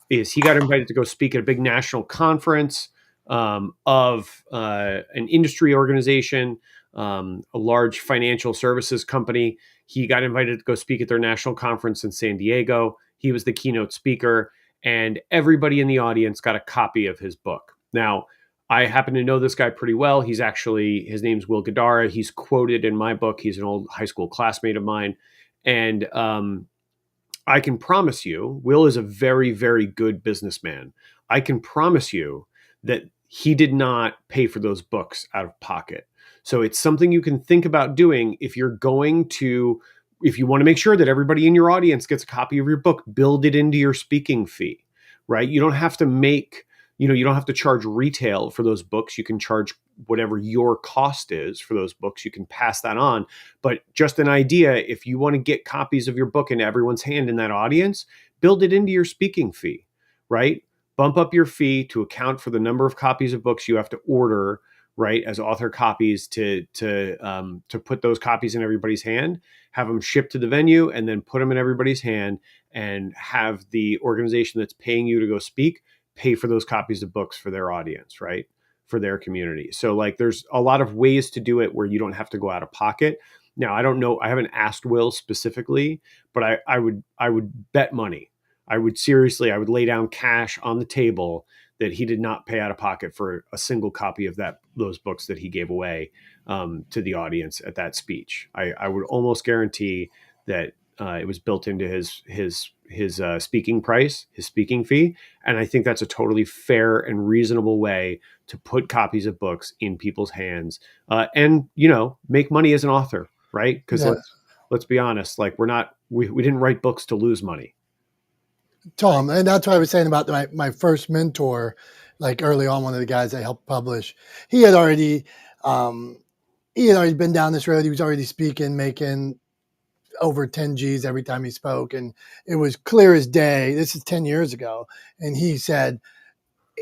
is he got invited to go speak at a big national conference of an industry organization, a large financial services company. He got invited to go speak at their national conference in San Diego. He was the keynote speaker, and everybody in the audience got a copy of his book. Now, I happen to know this guy pretty well. His name's Will Gadara. He's quoted in my book. He's an old high school classmate of mine. And I can promise you, Will is a very, very good businessman. I can promise you that he did not pay for those books out of pocket. So it's something you can think about doing if you want to make sure that everybody in your audience gets a copy of your book, build it into your speaking fee, right? You don't have to charge retail for those books. You can charge whatever your cost is for those books. You can pass that on. But just an idea, if you want to get copies of your book into everyone's hand in that audience, build it into your speaking fee, right? Bump up your fee to account for the number of copies of books you have to order, right, as author copies to put those copies in everybody's hand, have them shipped to the venue, and then put them in everybody's hand, and have the organization that's paying you to go speak pay for those copies of books for their audience, right? For their community. So like there's a lot of ways to do it where you don't have to go out of pocket. Now, I don't know, I haven't asked Will specifically, but I would bet money. I would lay down cash on the table that he did not pay out of pocket for a single copy of those books that he gave away to the audience at that speech. I would almost guarantee that it was built into his speaking price, his speaking fee. And I think that's a totally fair and reasonable way to put copies of books in people's hands and, make money as an author, right? Because Yeah. let's be honest, like we didn't write books to lose money. Tom, and that's what I was saying about my first mentor, like early on, one of the guys I helped publish, he had already been down this road. He was already speaking, making over 10 G's every time he spoke. And it was clear as day. This is 10 years ago. And he said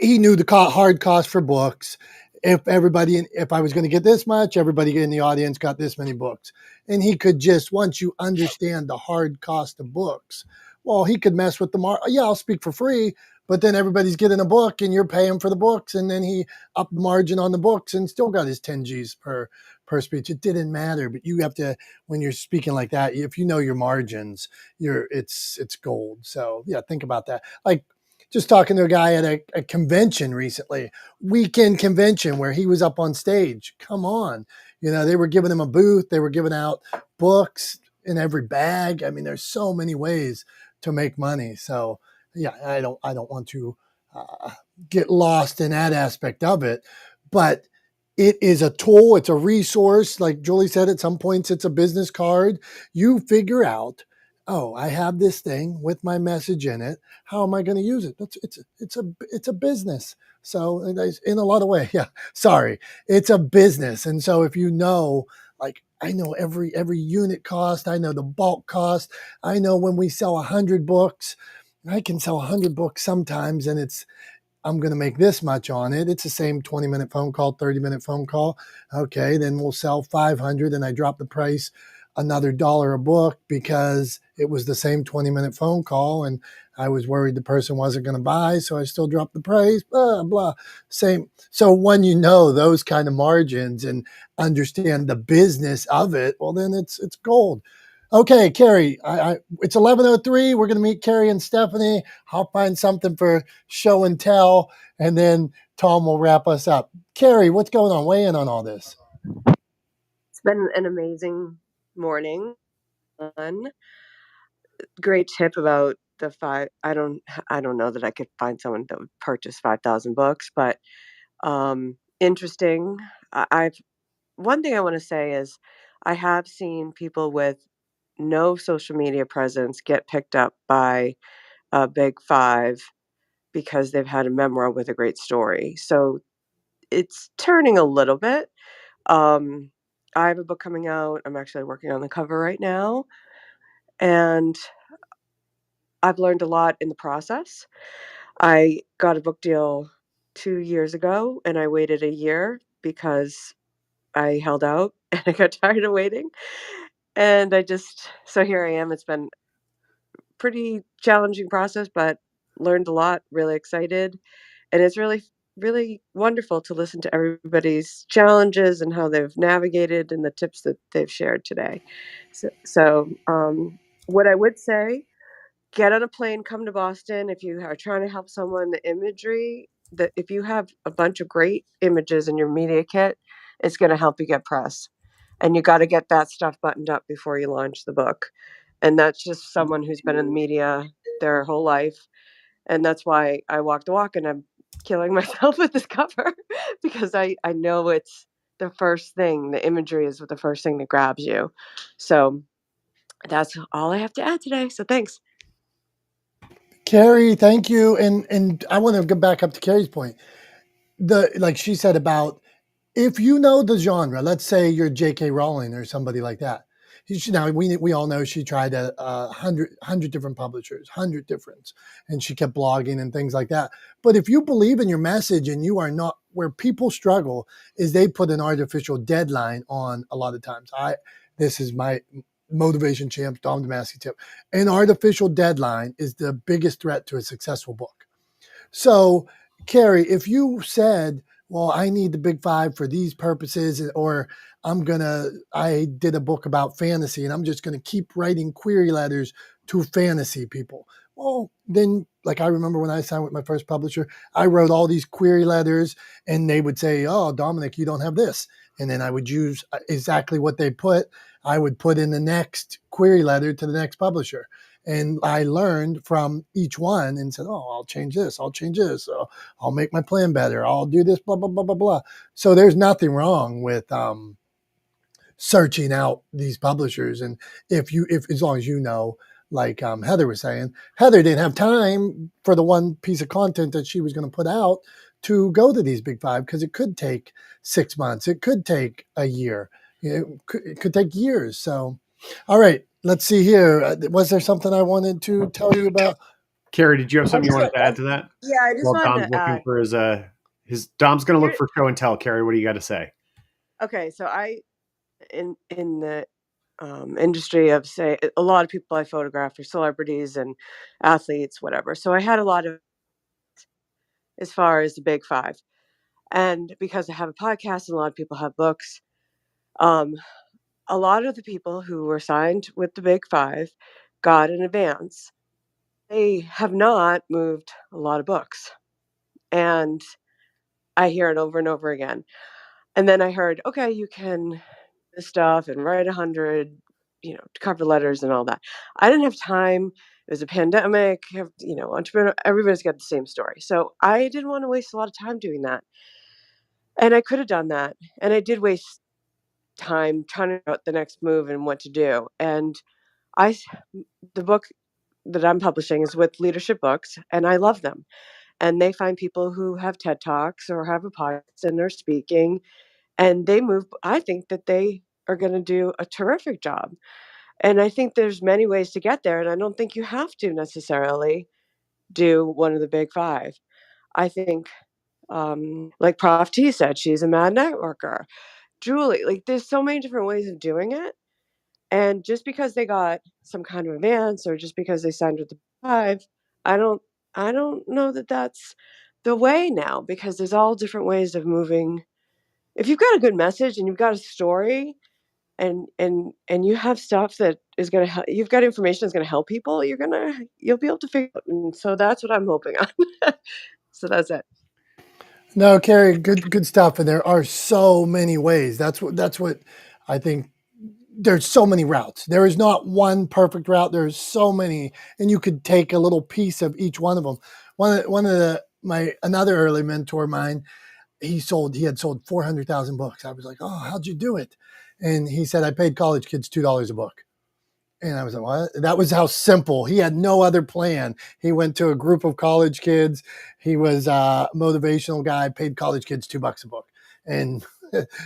he knew the hard cost for books. If I was going to get this much, everybody in the audience got this many books. And he could once you understand the hard cost of books, well, he could mess with I'll speak for free, but then everybody's getting a book and you're paying for the books. And then he upped the margin on the books and still got his 10 G's per speech. It didn't matter, but you have to, when you're speaking like that, if you know your margins, it's gold. So yeah, think about that. Like, just talking to a guy at a convention recently, weekend convention, where he was up on stage. Come on. They were giving him a booth. They were giving out books in every bag. I mean, there's so many ways to make money. So yeah, I don't want to get lost in that aspect of it, but it is a tool. It's a resource. Like Julie said, at some points, it's a business card. You figure out, oh, I have this thing with my message in it. How am I going to use it? It's a business. So in a lot of ways, yeah, sorry, it's a business. And so if like I know every unit cost, I know the bulk cost. I know when we sell 100 books, I can sell 100 books sometimes, and I'm going to make this much on it. It's the same 20-minute phone call, 30-minute phone call. Okay, then we'll sell 500, and I drop the price another $1 a book because it was the same 20-minute phone call, and I was worried the person wasn't going to buy, so I still dropped the price, blah, blah. Same. So when you know those kind of margins and understand the business of it, well, then it's gold. Okay, Carrie, it's 11:03. We're going to meet Carrie and Stephanie. I'll find something for show and tell, and then Tom will wrap us up. Carrie, what's going on? Weigh in on all this. It's been an amazing morning. Great tip about the 5. I don't know that I could find someone that would purchase 5,000 books, but interesting. One thing I want to say is I have seen people with no social media presence get picked up by a big 5 because they've had a memoir with a great story. So it's turning a little bit. I have a book coming out. I'm actually working on the cover right now. And I've learned a lot in the process. I got a book deal 2 years ago, and I waited a year because I held out and I got tired of waiting. And so here I am. It's been a pretty challenging process, but learned a lot, really excited. And it's really, really wonderful to listen to everybody's challenges and how they've navigated and the tips that they've shared today. So what I would say, get on a plane, come to Boston. If you are trying to help someone, the imagery that if you have a bunch of great images in your media kit, it's going to help you get press. And you got to get that stuff buttoned up before you launch the book. And that's just someone who's been in the media their whole life. And that's why I walk the walk, and I'm killing myself with this cover because I know it's the first thing. The imagery is the first thing that grabs you. So that's all I have to add today. So thanks. Carrie, thank you. And I want to go back up to Carrie's point. Like she said about, if you know the genre, let's say you're J.K. Rowling or somebody like that. Now we all know she tried a hundred different publishers, 100 different, and she kept blogging and things like that. But if you believe in your message and you are not, where people struggle is they put an artificial deadline on a lot of times. This is my motivation champ, Dom Domasky tip. An artificial deadline is the biggest threat to a successful book. So, Carrie, if you said, well, I need the big five for these purposes, or I did a book about fantasy and I'm just going to keep writing query letters to fantasy people. Well, then, like I remember when I signed with my first publisher, I wrote all these query letters and they would say, oh, Dominick, you don't have this. And then I would use exactly what they put. I would put in the next query letter to the next publisher. And I learned from each one and said, oh, I'll change this. I'll change this. So I'll make my plan better. I'll do this, blah, blah, blah, blah, blah. So there's nothing wrong with searching out these publishers. And if as long as you know, like Heather was saying, Heather didn't have time for the one piece of content that she was going to put out to go to these big five, because it could take 6 months. It could take a year. It could take years. So, all right. Let's see here. Was there something I wanted to tell you about? Carrie, did you have something you wanted to add to that? Yeah, I just Well, wanted Dom's to looking add. for his Dom's going to look for show and tell. Carrie, what do you got to say? Okay, so in the industry of, say, a lot of people I photograph are celebrities and athletes, whatever. So I had a lot of, as far as the big five, and because I have a podcast and a lot of people have books, a lot of the people who were signed with the big five got an advance. They have not moved a lot of books, and I hear it over and over again. And then I heard, okay, you can this stuff and write 100, cover letters and all that. I didn't have time. It was a pandemic. Entrepreneur. Everybody's got the same story. So I didn't want to waste a lot of time doing that. And I could have done that. And I did waste time trying to figure out the next move and what to do. And the book that I'm publishing is with Leadership Books, and I love them. And they find people who have TED Talks or have a podcast and they're speaking, and they move. I think that they are going to do a terrific job. And I think there's many ways to get there. And I don't think you have to necessarily do one of the big five. I think, like Prof T said, she's a mad networker. Julie, like there's so many different ways of doing it. And just because they got some kind of advance or just because they signed with the five, I don't know that that's the way now, because there's all different ways of moving. If you've got a good message and you've got a story and you have stuff that is going to help, you've got information that's going to help people, you'll be able to figure it out. And so that's what I'm hoping on. So that's it. No, Carrie, good stuff. And there are so many ways. That's what I think. There's so many routes. There is not one perfect route. There's so many, and you could take a little piece of each one of them. Another early mentor of mine, he had sold 400,000 books. I was like, oh, how'd you do it? And he said, I paid college kids $2 a book. And I was like, what? That was how simple. He had no other plan. He went to a group of college kids. He was a motivational guy, paid college kids $2 a book. And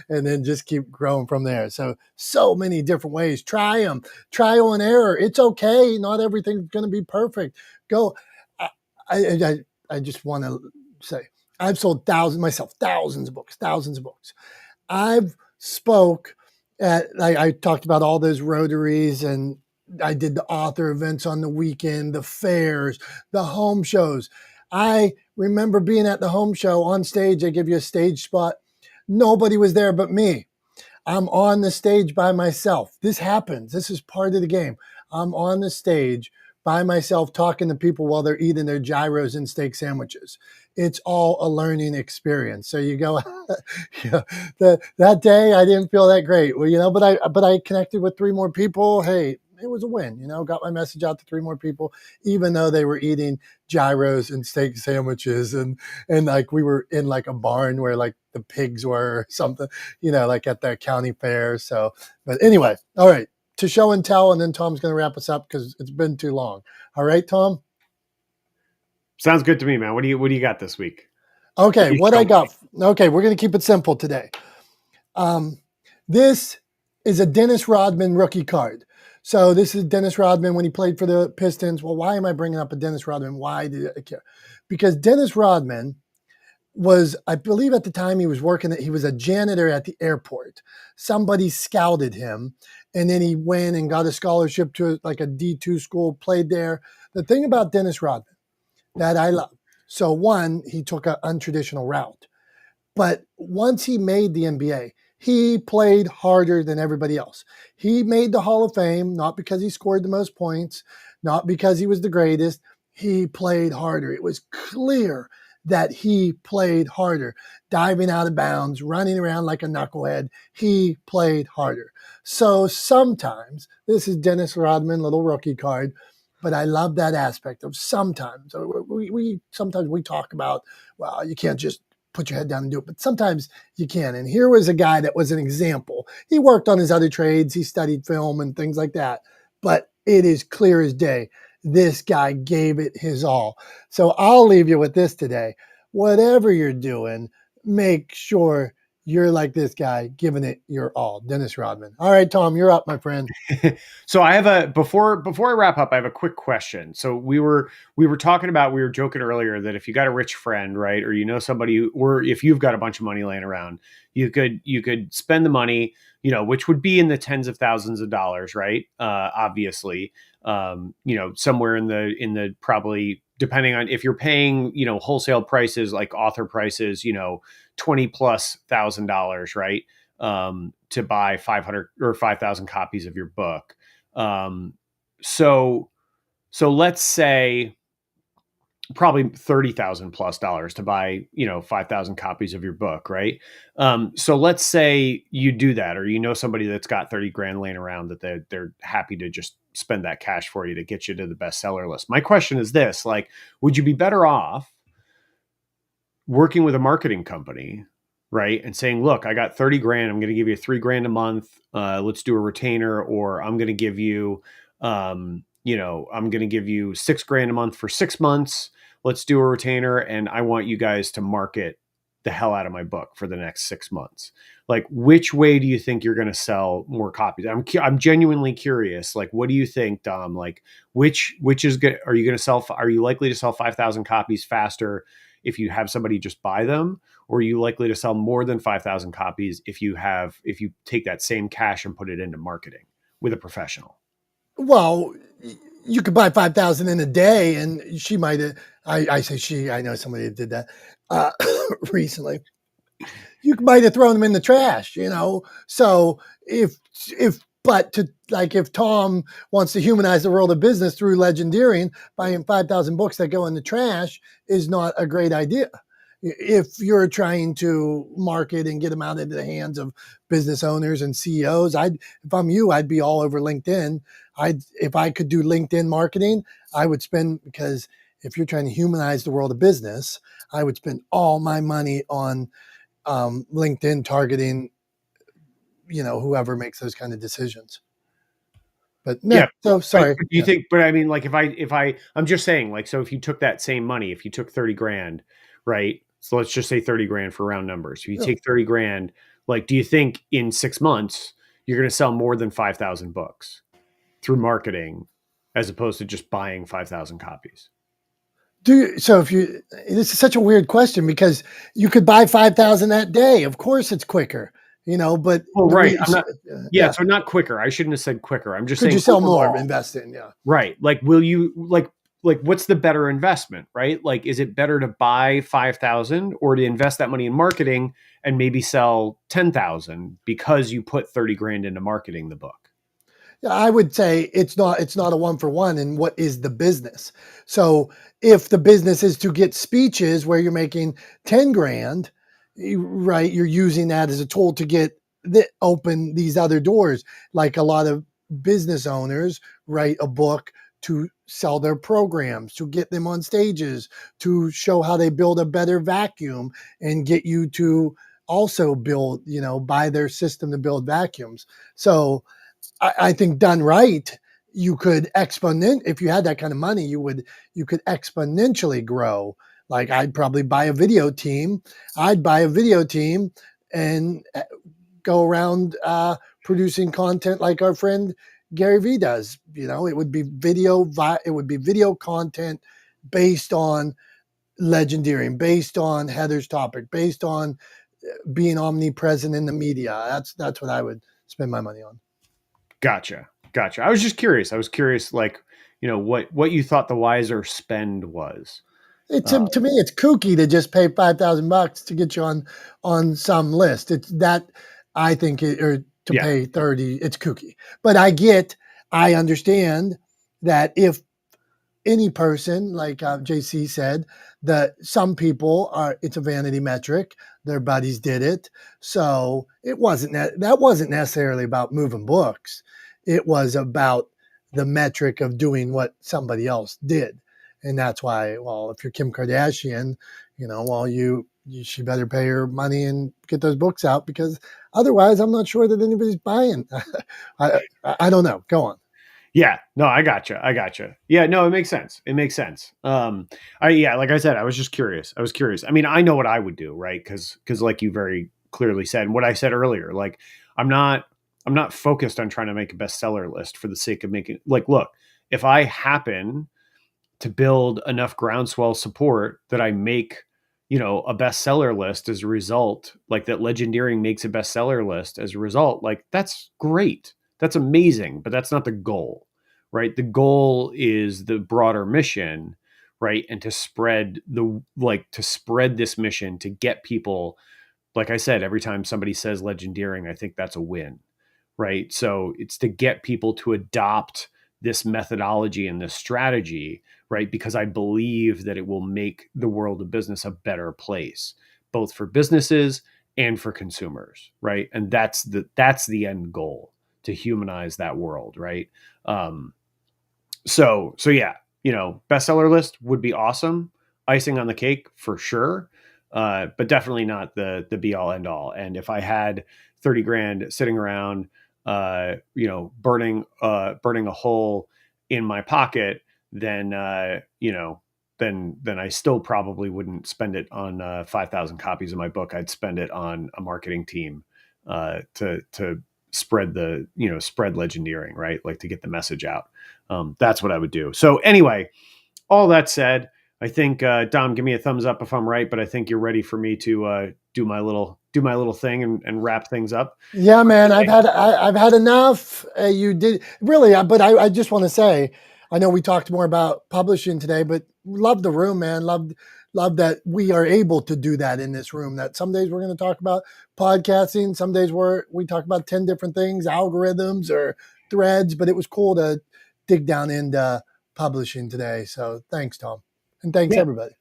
then just keep growing from there. So many different ways. Try them. Trial and error. It's okay. Not everything's going to be perfect. Go. I just want to say, I've sold thousands of books. I've spoke at, I talked about all those Rotaries, and I did the author events on the weekend, the fairs, the home shows. I remember being at the home show on stage. They give you a stage spot. Nobody was there but me. I'm on the stage by myself. This happens. This is part of the game. I'm on the stage by myself talking to people while they're eating their gyros and steak sandwiches. It's all a learning experience. So you go, that day I didn't feel that great. Well, but I connected with 3 more people. Hey, it was a win, got my message out to 3 more people, even though they were eating gyros and steak sandwiches. And like we were in like a barn where like the pigs were or something, like at the county fair. So, but anyway, all right, to show and tell. And then Tom's going to wrap us up because it's been too long. All right, Tom? Sounds good to me, man. What do you got this week? Okay, what I got. Okay, we're going to keep it simple today. This is a Dennis Rodman rookie card. So this is Dennis Rodman when he played for the Pistons. Well, why am I bringing up a Dennis Rodman? Why did I care? Because Dennis Rodman was, I believe at the time he was he was a janitor at the airport. Somebody scouted him, and then he went and got a scholarship to like a D2 school, played there. The thing about Dennis Rodman that I love, so one, he took an untraditional route. But once he made the NBA, he played harder than everybody else. He made the Hall of Fame, not because he scored the most points, not because he was the greatest. He played harder. It was clear that he played harder, diving out of bounds, running around like a knucklehead. He played harder. So sometimes, this is Dennis Rodman, little rookie card, but I love that aspect of sometimes. Sometimes we talk about, well, you can't just put your head down and do it, but sometimes you can. And here was a guy that was an example. He worked on his other trades. He studied film and things like that, but it is clear as day. This guy gave it his all. So I'll leave you with this today. Whatever you're doing, make sure you're like this guy, giving it your all. Dennis Rodman. All right, Tom, you're up, my friend. So I have before I wrap up, I have a quick question. So we were talking about, we were joking earlier that if you got a rich friend, right, or somebody, or if you've got a bunch of money laying around, you could spend the money, which would be in the tens of thousands of dollars, right? Obviously, somewhere in the probably, depending on if you're paying, wholesale prices like author prices, $20,000+, right? To buy 500 or 5,000 copies of your book. So let's say probably $30,000+ to buy, 5,000 copies of your book. Right. So let's say you do that, or, somebody that's got 30 grand laying around that they're happy to just spend that cash for you to get you to the bestseller list. My question is this, like, would you be better off working with a marketing company, right, and saying, look, I got 30 grand. I'm going to give you $3,000 a month. Let's do a retainer, or I'm going to give you, I'm going to give you $6,000 a month for 6 months. Let's do a retainer. And I want you guys to market the hell out of my book for the next 6 months. Like, which way do you think you're going to sell more copies? I'm genuinely curious. Like, what do you think, Dom? Like, which is good? Are you likely to sell 5,000 copies faster if you have somebody just buy them, or are you likely to sell more than 5,000 copies if you take that same cash and put it into marketing with a professional? Well, you could buy 5,000 in a day, and she might have, I say she, I know somebody that did that recently. You might have thrown them in the trash, So if Tom wants to humanize the world of business through legendeering, buying 5,000 books that go in the trash is not a great idea. If you're trying to market and get them out into the hands of business owners and CEOs, if I'm you, I'd be all over LinkedIn. If I could do LinkedIn marketing, I would spend, because if you're trying to humanize the world of business, I would spend all my money on LinkedIn targeting, whoever makes those kind of decisions. But yeah, so sorry. Do you think? But I mean, like, I'm just saying, like, so if you took that same money, if you took 30 grand, right? So let's just say 30 grand for round numbers. If you take 30 grand, like, do you think in 6 months you're going to sell more than 5,000 books through marketing, as opposed to just buying 5,000 copies? This is such a weird question, because you could buy 5,000 that day. Of course it's quicker, but. Oh, right. So not quicker. I shouldn't have said quicker. I'm just saying. Could you sell more, invest in? Yeah. Right. Like, will you, like, what's the better investment, right? Like, is it better to buy 5,000 or to invest that money in marketing and maybe sell 10,000 because you put 30 grand into marketing the book? I would say it's not a one for one. And what is the business? So if the business is to get speeches where you're making 10 grand, right, you're using that as a tool to get open these other doors. Like a lot of business owners write a book to sell their programs, to get them on stages, to show how they build a better vacuum and get you to also build, buy their system to build vacuums. So I think done right, you could if you had that kind of money, you could exponentially grow. Like I'd probably buy a video team. I'd buy a video team and go around producing content like our friend Gary Vee does. It would be video content based on legendeering, based on Heather's topic, based on being omnipresent in the media. That's what I would spend my money on. Gotcha. I was just curious. Like, what you thought the wiser spend was. To me, it's kooky to just pay $5,000 to get you on some list. It's that I think, or to pay 30. It's kooky, but I understand that if any person, like JC said, that some people it's a vanity metric. Their buddies did it, so it wasn't that wasn't necessarily about moving books. It was about the metric of doing what somebody else did. And that's why, well, if you're Kim Kardashian, she better pay her money and get those books out, because otherwise I'm not sure that anybody's buying. I don't know. Go on. Yeah, no, I gotcha. Yeah, no, it makes sense. Like I said, I was just curious. I mean, I know what I would do, right? Because like you very clearly said, and what I said earlier, like I'm not focused on trying to make a bestseller list for the sake of making. Like, look, if I happen to build enough groundswell support that I make, a bestseller list as a result, like that legendeering makes a bestseller list as a result, like that's great. That's amazing, but that's not the goal, right? The goal is the broader mission, right? And to spread this mission to get people, like I said, every time somebody says legendeering, I think that's a win, right? So it's to get people to adopt this methodology and this strategy, right? Because I believe that it will make the world of business a better place, both for businesses and for consumers, right? And that's the end goal, to humanize that world, right? So yeah, bestseller list would be awesome, icing on the cake for sure, but definitely not the be all end all. And if I had 30 grand sitting around, burning a hole in my pocket, then then I still probably wouldn't spend it on 5,000 copies of my book. I'd spend it on a marketing team to spread spread legendeering, right? Like to get the message out. That's what I would do. So anyway, all that said, I think Dom, give me a thumbs up if I'm right, but I think you're ready for me to do my little thing and wrap things up. Yeah, man, I've had enough. You did really, but I just want to say, I know we talked more about publishing today, but love the room, man. Love that we are able to do that in this room. That some days we're going to talk about podcasting, some days we talk about 10 different things, algorithms or threads, but it was cool to dig down into publishing today. So thanks, Tom. And thanks everybody.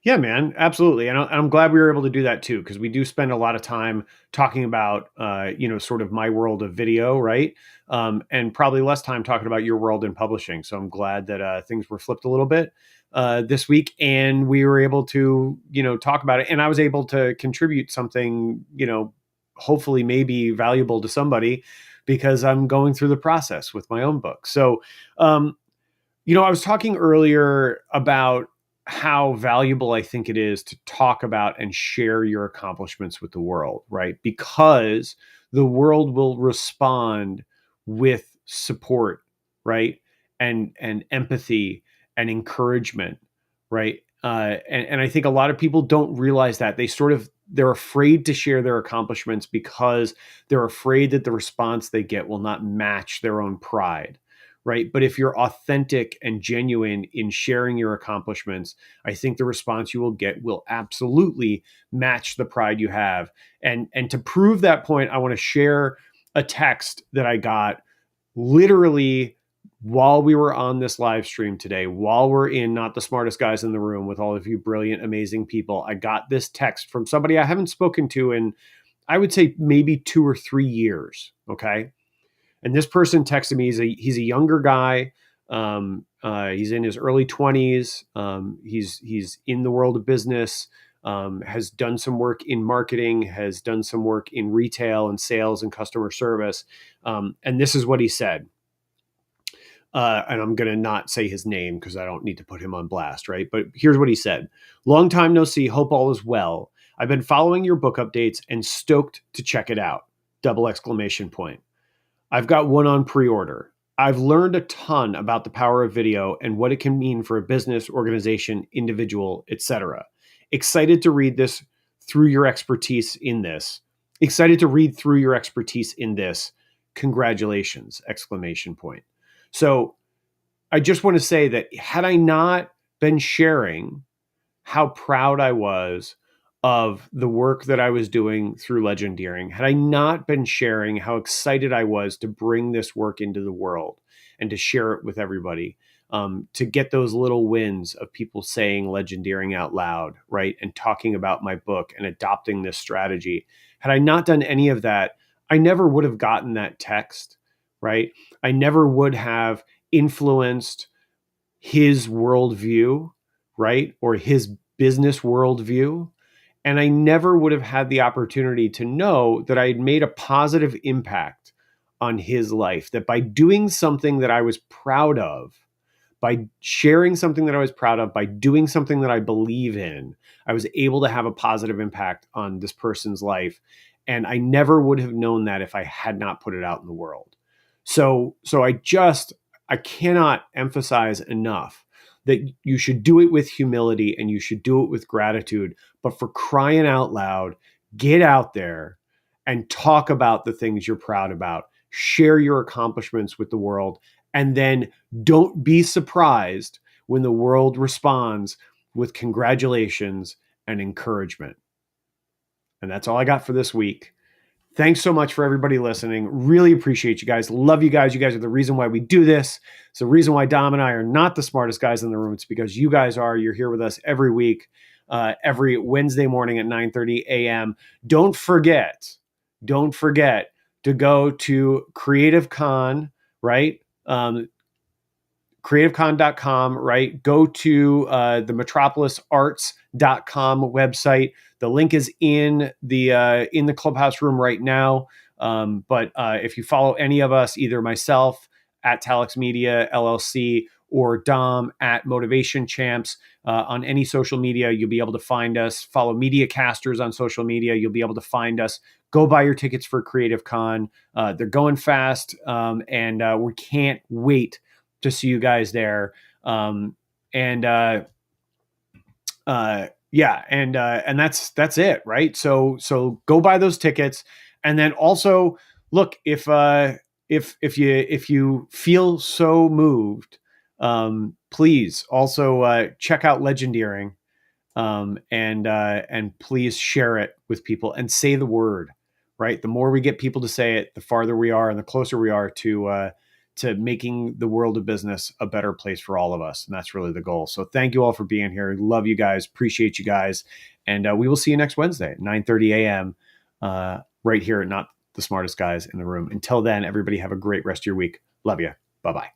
Yeah, man, absolutely. And I'm glad we were able to do that too, because we do spend a lot of time talking about, sort of my world of video, right? And probably less time talking about your world in publishing. So I'm glad that things were flipped a little bit this week, and we were able to, talk about it. And I was able to contribute something, hopefully maybe valuable to somebody, because I'm going through the process with my own book. So, I was talking earlier about how valuable I think it is to talk about and share your accomplishments with the world, right? Because the world will respond with support, right? And empathy and encouragement, right? And I think a lot of people don't realize that. They're afraid to share their accomplishments because they're afraid that the response they get will not match their own pride. Right. But if you're authentic and genuine in sharing your accomplishments, I think the response you will get will absolutely match the pride you have. And to prove that point, I want to share a text that I got literally while we were on this live stream today, while we're in Not the Smartest Guys in the Room with all of you brilliant, amazing people, I got this text from somebody I haven't spoken to in, I would say, maybe 2 or 3 years. Okay. And this person texted me. He's a younger guy. He's in his early 20s. He's in the world of business. Has done some work in marketing. Has done some work in retail and sales and customer service. And this is what he said. And I'm going to not say his name because I don't need to put him on blast, right? But here's what he said. Long time no see. Hope all is well. I've been following your book updates and stoked to check it out. ! I've got one on pre-order. I've learned a ton about the power of video and what it can mean for a business, organization, individual, etc. Excited to read through your expertise in this. Congratulations! ! So I just want to say that had I not been sharing how proud I was of the work that I was doing through Legendeering, had I not been sharing how excited I was to bring this work into the world and to share it with everybody, to get those little wins of people saying Legendeering out loud, right? And talking about my book and adopting this strategy. Had I not done any of that, I never would have gotten that text, right? I never would have influenced his worldview, right? Or his business worldview. And I never would have had the opportunity to know that I had made a positive impact on his life, that by doing something that I was proud of, by sharing something that I was proud of, by doing something that I believe in, I was able to have a positive impact on this person's life. And I never would have known that if I had not put it out in the world. So I cannot emphasize enough that you should do it with humility and you should do it with gratitude. But for crying out loud, get out there and talk about the things you're proud about. Share your accomplishments with the world. And then don't be surprised when the world responds with congratulations and encouragement. And that's all I got for this week. Thanks so much for everybody listening. Really appreciate you guys. Love you guys. You guys are the reason why we do this. It's the reason why Dom and I are not the smartest guys in the room. It's because you guys are. You're here with us every week, every Wednesday morning at 9:30 a.m. Don't forget to go to Creative Con, right? creativecon.com, right? Go to the metropolisarts.com website. The link is in the clubhouse room right now. But if you follow any of us, either myself at Talex Media LLC or Dom at Motivation Champs on any social media, you'll be able to find us. Follow Media Casters on social media. You'll be able to find us. Go buy your tickets for Creative Con. They're going fast, and we can't wait to see you guys there. And that's it, right? So go buy those tickets. And then also look, if you feel so moved, please also check out Legendeering, and please share it with people and say the word, right? The more we get people to say it, the farther we are and the closer we are to making the world of business a better place for all of us. And that's really the goal. So thank you all for being here. Love you guys. Appreciate you guys. And we will see you next Wednesday at 9:30 a.m. Right here at Not the Smartest Guys in the Room. Until then, everybody have a great rest of your week. Love you. Bye-bye.